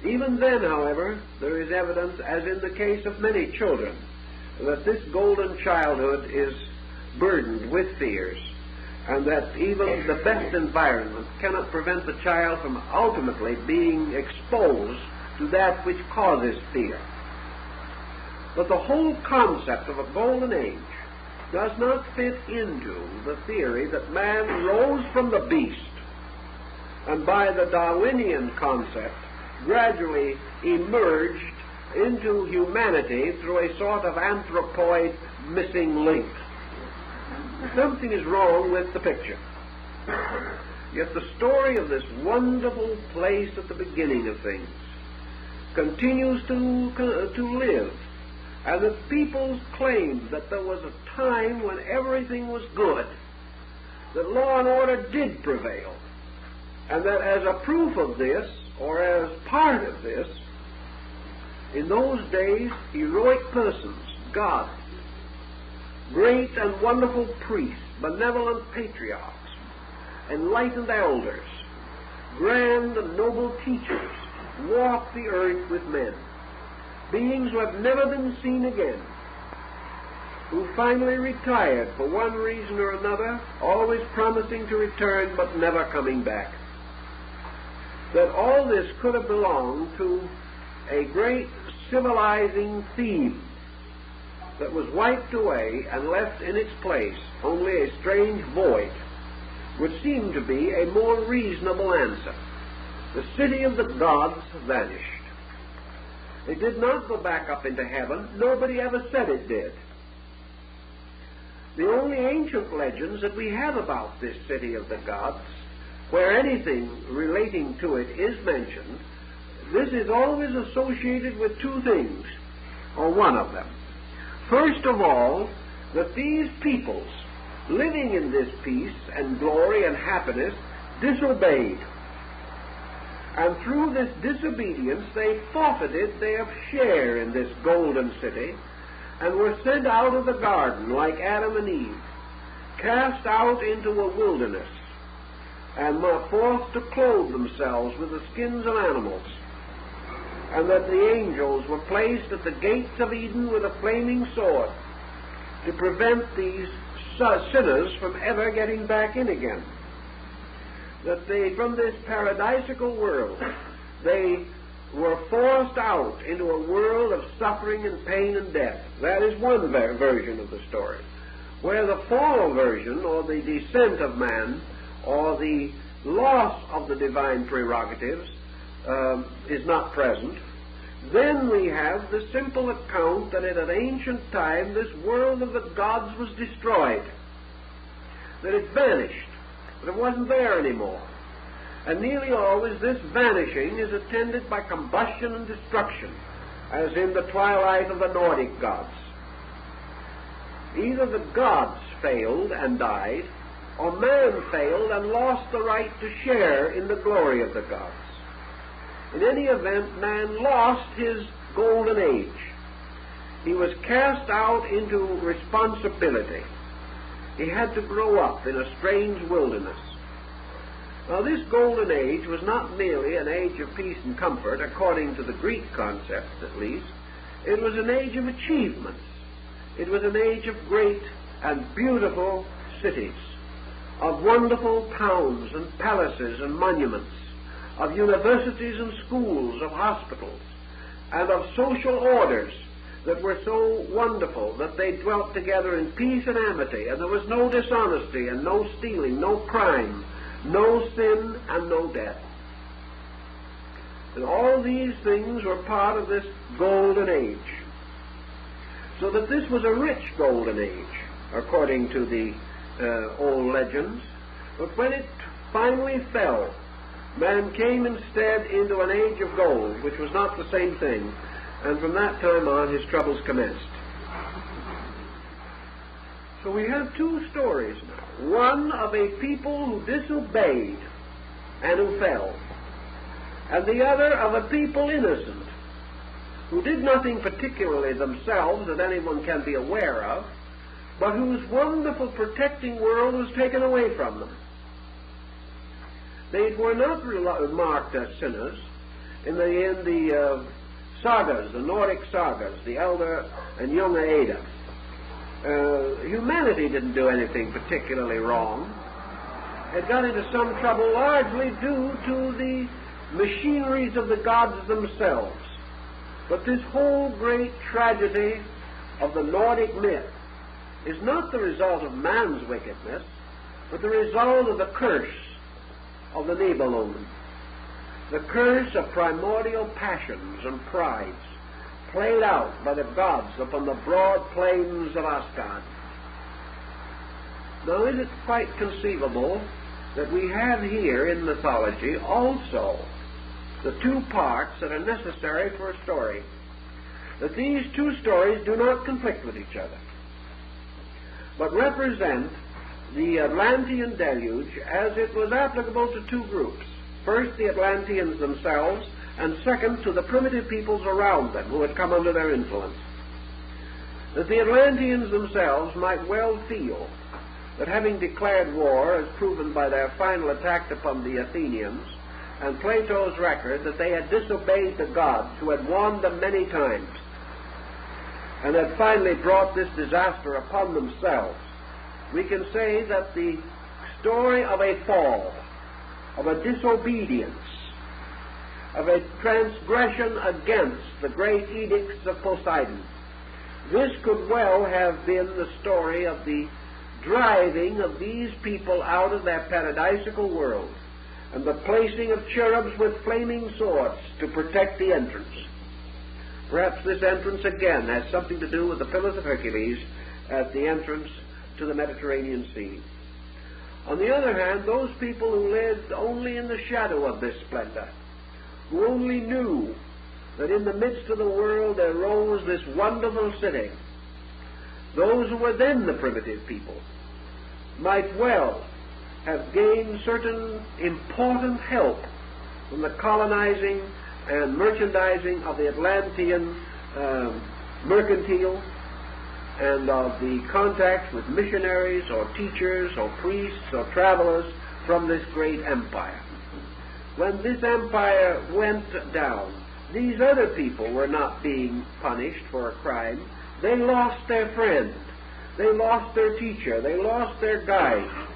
Speaker 1: Even then, however, there is evidence, as in the case of many children, that this golden childhood is burdened with fears, and that even the best environment cannot prevent the child from ultimately being exposed to that which causes fear. But the whole concept of a golden age does not fit into the theory that man rose from the beast and by the Darwinian concept gradually emerged into humanity through a sort of anthropoid missing link. Something is wrong with the picture. Yet the story of this wonderful place at the beginning of things continues to live, and the peoples claim that there was a time when everything was good, that law and order did prevail, and that as a proof of this, or as part of this, in those days heroic persons, gods, great and wonderful priests, benevolent patriarchs, enlightened elders, grand and noble teachers, walk the earth with men, beings who have never been seen again, who finally retired for one reason or another, always promising to return but never coming back. That all this could have belonged to a great civilizing theme that was wiped away and left in its place only a strange void, would seem to be a more reasonable answer. The city of the gods vanished. It did not go back up into heaven. Nobody ever said it did. The only ancient legends that we have about this city of the gods, where anything relating to it is mentioned, this is always associated with two things, or one of them. First of all, that these peoples, living in this peace and glory and happiness, disobeyed. And through this disobedience, they forfeited their share in this golden city and were sent out of the garden like Adam and Eve, cast out into a wilderness, and were forced to clothe themselves with the skins of animals, and that the angels were placed at the gates of Eden with a flaming sword to prevent these sinners from ever getting back in again. That they, from this paradisical world, they were forced out into a world of suffering and pain and death. That is one version of the story. Where the fall version, or the descent of man, or the loss of the divine prerogatives is not present, then we have the simple account that at an ancient time this world of the gods was destroyed, that it vanished, that it wasn't there anymore. And nearly always this vanishing is attended by combustion and destruction, as in the twilight of the Nordic gods. Either the gods failed and died, or man failed and lost the right to share in the glory of the gods. In any event, man lost his golden age. He was cast out into responsibility. He had to grow up in a strange wilderness. Now, this golden age was not merely an age of peace and comfort, according to the Greek concepts at least. It was an age of achievements. It was an age of great and beautiful cities, of wonderful towns and palaces and monuments, of universities and schools, of hospitals, and of social orders that were so wonderful that they dwelt together in peace and amity, and there was no dishonesty and no stealing, no crime, no sin and no death. And all these things were part of this golden age. So that this was a rich golden age, according to the old legends. But when it finally fell, man came instead into an age of gold, which was not the same thing, and from that time on his troubles commenced. So we have two stories now. One of a people who disobeyed and who fell, and the other of a people innocent, who did nothing particularly themselves that anyone can be aware of, but whose wonderful protecting world was taken away from them. They were not marked as sinners. In the sagas, the Nordic sagas, the Elder and Young Edda, humanity didn't do anything particularly wrong. It got into some trouble largely due to the machineries of the gods themselves. But this whole great tragedy of the Nordic myth is not the result of man's wickedness, but the result of the curse of the Nibelungen, the curse of primordial passions and prides played out by the gods upon the broad plains of Asgard. Now, is it quite conceivable that we have here in mythology also the two parts that are necessary for a story, that these two stories do not conflict with each other, but represent the Atlantean deluge as it was applicable to two groups. First, the Atlanteans themselves, and second, to the primitive peoples around them who had come under their influence. That the Atlanteans themselves might well feel that, having declared war, as proven by their final attack upon the Athenians, and Plato's record that they had disobeyed the gods who had warned them many times, and had finally brought this disaster upon themselves, we can say that the story of a fall, of a disobedience, of a transgression against the great edicts of Poseidon, this could well have been the story of the driving of these people out of their paradisical world, and the placing of cherubs with flaming swords to protect the entrance. Perhaps this entrance again has something to do with the Pillars of Hercules at the entrance to the Mediterranean Sea. On the other hand, those people who lived only in the shadow of this splendor, who only knew that in the midst of the world there rose this wonderful city, those who were then the primitive people, might well have gained certain important help from the colonizing and merchandising of the Atlantean mercantile, and of the contacts with missionaries or teachers or priests or travelers from this great empire. When this empire went down, these other people were not being punished for a crime. They lost their friend. They lost their teacher. They lost their guide.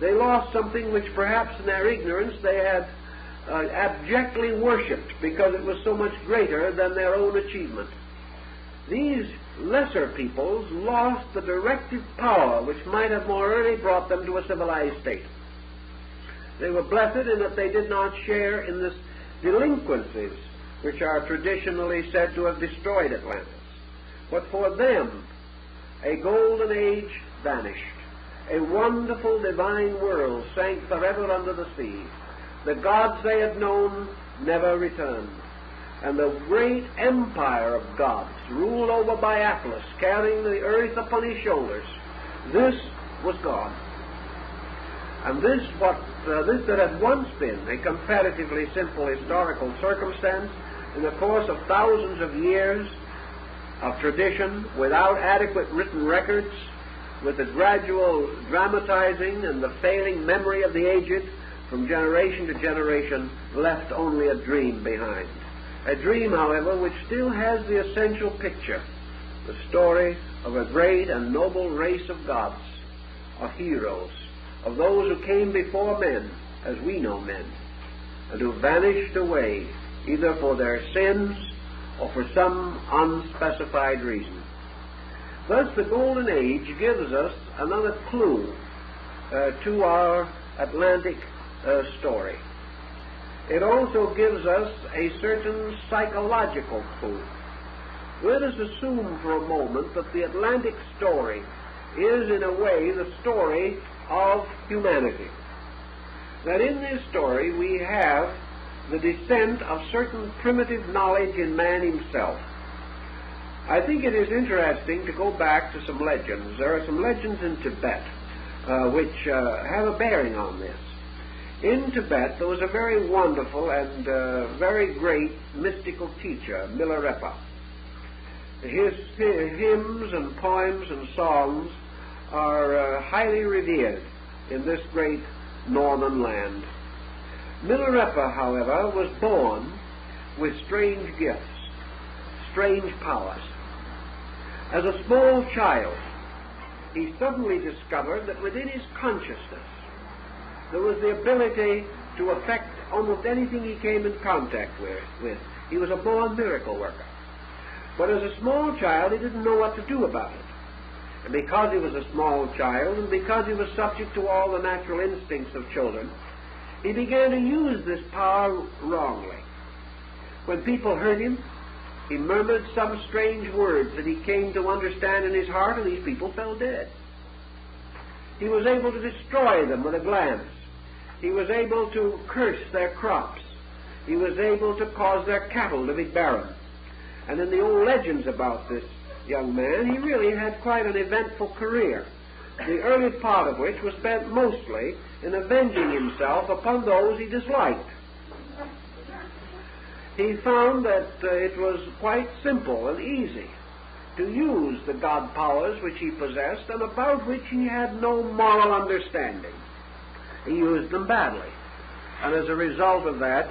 Speaker 1: They lost something which perhaps in their ignorance they had abjectly worshipped because it was so much greater than their own achievement. These lesser peoples lost the directive power which might have more early brought them to a civilized state. They were blessed in that they did not share in the delinquencies which are traditionally said to have destroyed Atlantis. But for them, a golden age vanished. A wonderful divine world sank forever under the sea. The gods they had known never returned. And the great empire of gods, ruled over by Atlas, carrying the earth upon his shoulders, this was gone. And this that had once been a comparatively simple historical circumstance, in the course of thousands of years of tradition, without adequate written records, with the gradual dramatizing and the failing memory of the aged, from generation to generation, left only a dream behind. A dream, however, which still has the essential picture, the story of a great and noble race of gods, of heroes, of those who came before men, as we know men, and who vanished away, either for their sins or for some unspecified reason. Thus, the Golden Age gives us another clue to our Atlantic story. It also gives us a certain psychological clue. Let us assume for a moment that the Atlantic story is, in a way, the story of humanity. That in this story we have the descent of certain primitive knowledge in man himself. I think it is interesting to go back to some legends. There are some legends in Tibet which have a bearing on this. In Tibet, there was a very wonderful and very great mystical teacher, Milarepa. His hymns and poems and songs are highly revered in this great northern land. Milarepa, however, was born with strange gifts, strange powers. As a small child, he suddenly discovered that within his consciousness there was the ability to affect almost anything he came in contact with. He was a born miracle worker. But as a small child, he didn't know what to do about it. And because he was a small child, and because he was subject to all the natural instincts of children, he began to use this power wrongly. When people heard him, he murmured some strange words that he came to understand in his heart, and these people fell dead. He was able to destroy them with a glance. He was able to curse their crops. He was able to cause their cattle to be barren. And in the old legends about this young man, he really had quite an eventful career, the early part of which was spent mostly in avenging himself upon those he disliked. He found that it was quite simple and easy to use the God powers which he possessed and about which he had no moral understanding. He used them badly, and as a result of that,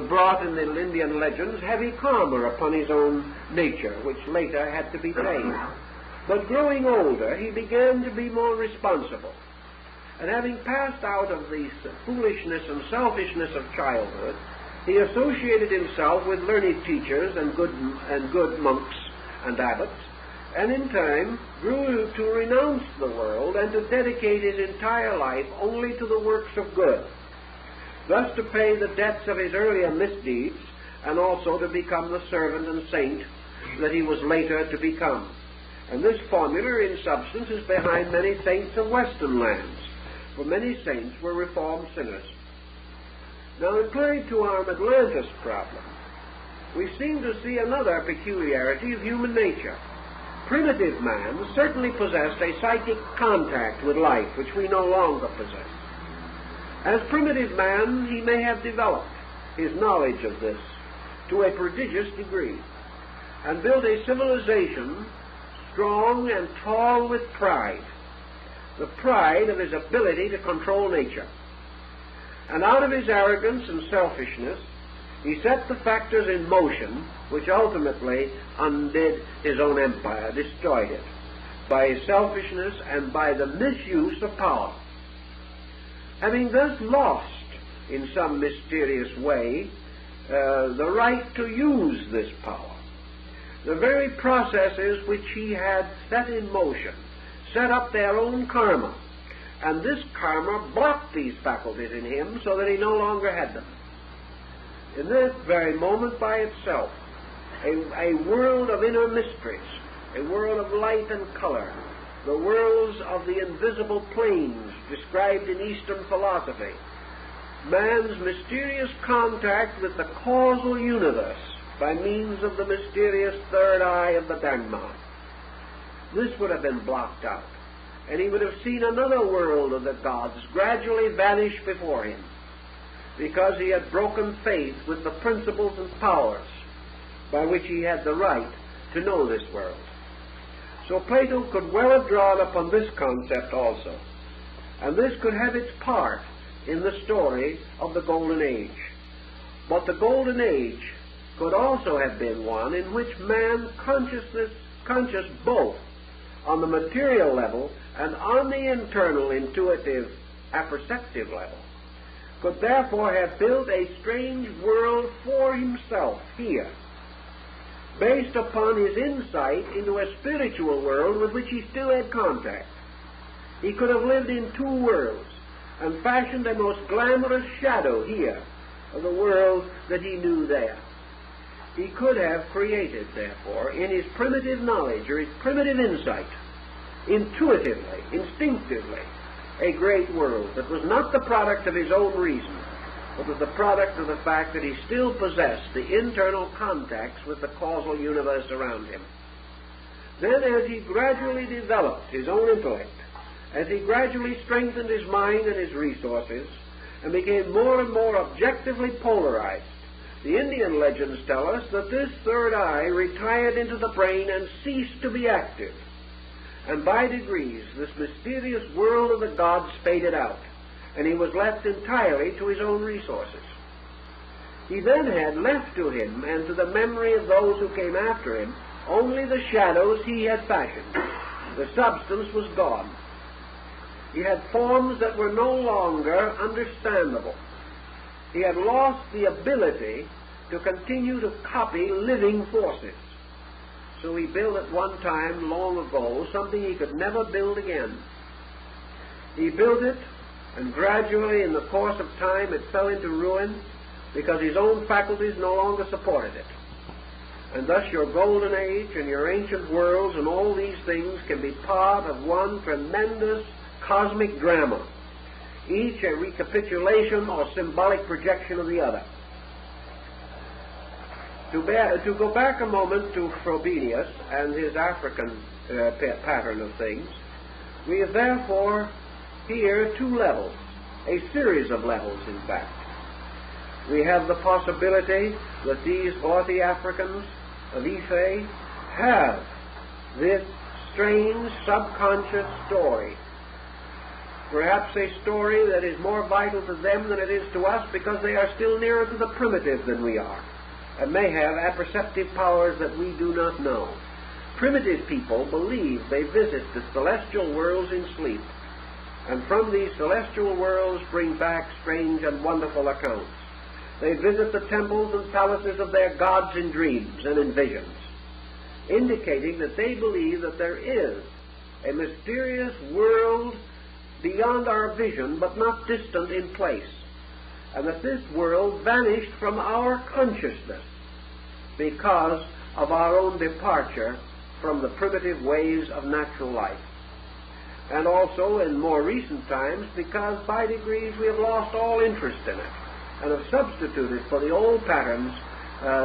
Speaker 1: brought in the Indian legends heavy karma upon his own nature, which later had to be tamed. But growing older, he began to be more responsible. And having passed out of the foolishness and selfishness of childhood, he associated himself with learned teachers and good monks and abbots, and in time grew to renounce the world and to dedicate his entire life only to the works of good, thus to pay the debts of his earlier misdeeds and also to become the servant and saint that he was later to become. And this formula, in substance, is behind many saints of Western lands, for many saints were reformed sinners. Now, applied to our Atlantis problem, we seem to see another peculiarity of human nature. Primitive man certainly possessed a psychic contact with life, which we no longer possess. As primitive man, he may have developed his knowledge of this to a prodigious degree, and built a civilization strong and tall with pride, the pride of his ability to control nature. And out of his arrogance and selfishness, he set the factors in motion which ultimately undid his own empire, destroyed it, by his selfishness and by the misuse of power. Having thus lost, in some mysterious way, the right to use this power, the very processes which he had set in motion set up their own karma, and this karma blocked these faculties in him so that he no longer had them. In this very moment by itself, a world of inner mysteries, a world of light and color, the worlds of the invisible planes described in Eastern philosophy, man's mysterious contact with the causal universe by means of the mysterious third eye of the Dharma. This would have been blocked out, and he would have seen another world of the gods gradually vanish before him, because he had broken faith with the principles and powers by which he had the right to know this world. So Plato could well have drawn upon this concept also, and this could have its part in the story of the Golden Age. But the Golden Age could also have been one in which man, conscious both on the material level and on the internal, intuitive, apperceptive level, could therefore have built a strange world for himself here, based upon his insight into a spiritual world with which he still had contact. He could have lived in two worlds and fashioned a most glamorous shadow here of the world that he knew there. He could have created, therefore, in his primitive knowledge or his primitive insight, intuitively, instinctively, a great world that was not the product of his own reason, but was the product of the fact that he still possessed the internal contacts with the causal universe around him. Then, as he gradually developed his own intellect, as he gradually strengthened his mind and his resources, and became more and more objectively polarized, the Indian legends tell us that this third eye retired into the brain and ceased to be active. And by degrees, this mysterious world of the gods faded out, and he was left entirely to his own resources. He then had left to him and to the memory of those who came after him only the shadows he had fashioned. The substance was gone. He had forms that were no longer understandable. He had lost the ability to continue to copy living forces. So he built at one time, long ago, something he could never build again. He built it, And gradually, in the course of time, it fell into ruin because his own faculties no longer supported it. And thus your golden age and your ancient worlds and all these things can be part of one tremendous cosmic drama, each a recapitulation or symbolic projection of the other. To go back a moment to Frobenius and his African pattern of things, we have therefore here two levels, a series of levels in fact. We have the possibility that these haughty Africans of Ife have this strange subconscious story, perhaps a story that is more vital to them than it is to us because they are still nearer to the primitive than we are, and may have apperceptive powers that we do not know. Primitive people believe they visit the celestial worlds in sleep, and from these celestial worlds bring back strange and wonderful accounts. They visit the temples and palaces of their gods in dreams and in visions, indicating that they believe that there is a mysterious world beyond our vision, but not distant in place, and that this world vanished from our consciousness because of our own departure from the primitive ways of natural life. And also in more recent times because by degrees we have lost all interest in it and have substituted for the old patterns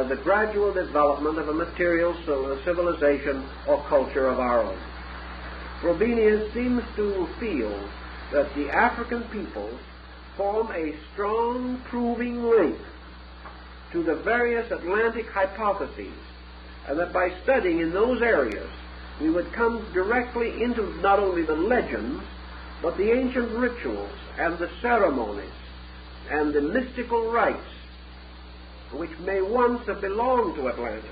Speaker 1: the gradual development of a material civilization or culture of our own. Frobenius seems to feel that the African peoples form a strong proving link to the various Atlantic hypotheses, and that by studying in those areas we would come directly into not only the legends, but the ancient rituals and the ceremonies and the mystical rites which may once have belonged to Atlantis,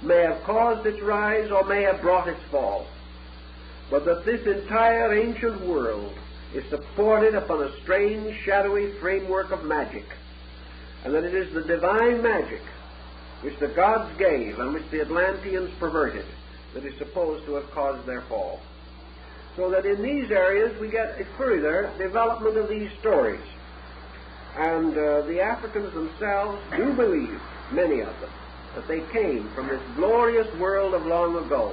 Speaker 1: may have caused its rise or may have brought its fall, but that this entire ancient world is supported upon a strange, shadowy framework of magic, and that it is the divine magic which the gods gave and which the Atlanteans perverted that is supposed to have caused their fall. So that in these areas we get a further development of these stories. And the Africans themselves do believe, many of them, that they came from this glorious world of long ago.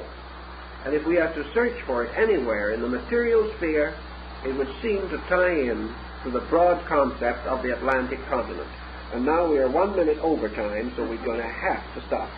Speaker 1: And if we are to search for it anywhere in the material sphere, it would seem to tie in to the broad concept of the Atlantic continent. And now we are 1 minute over time, so we're going to have to stop.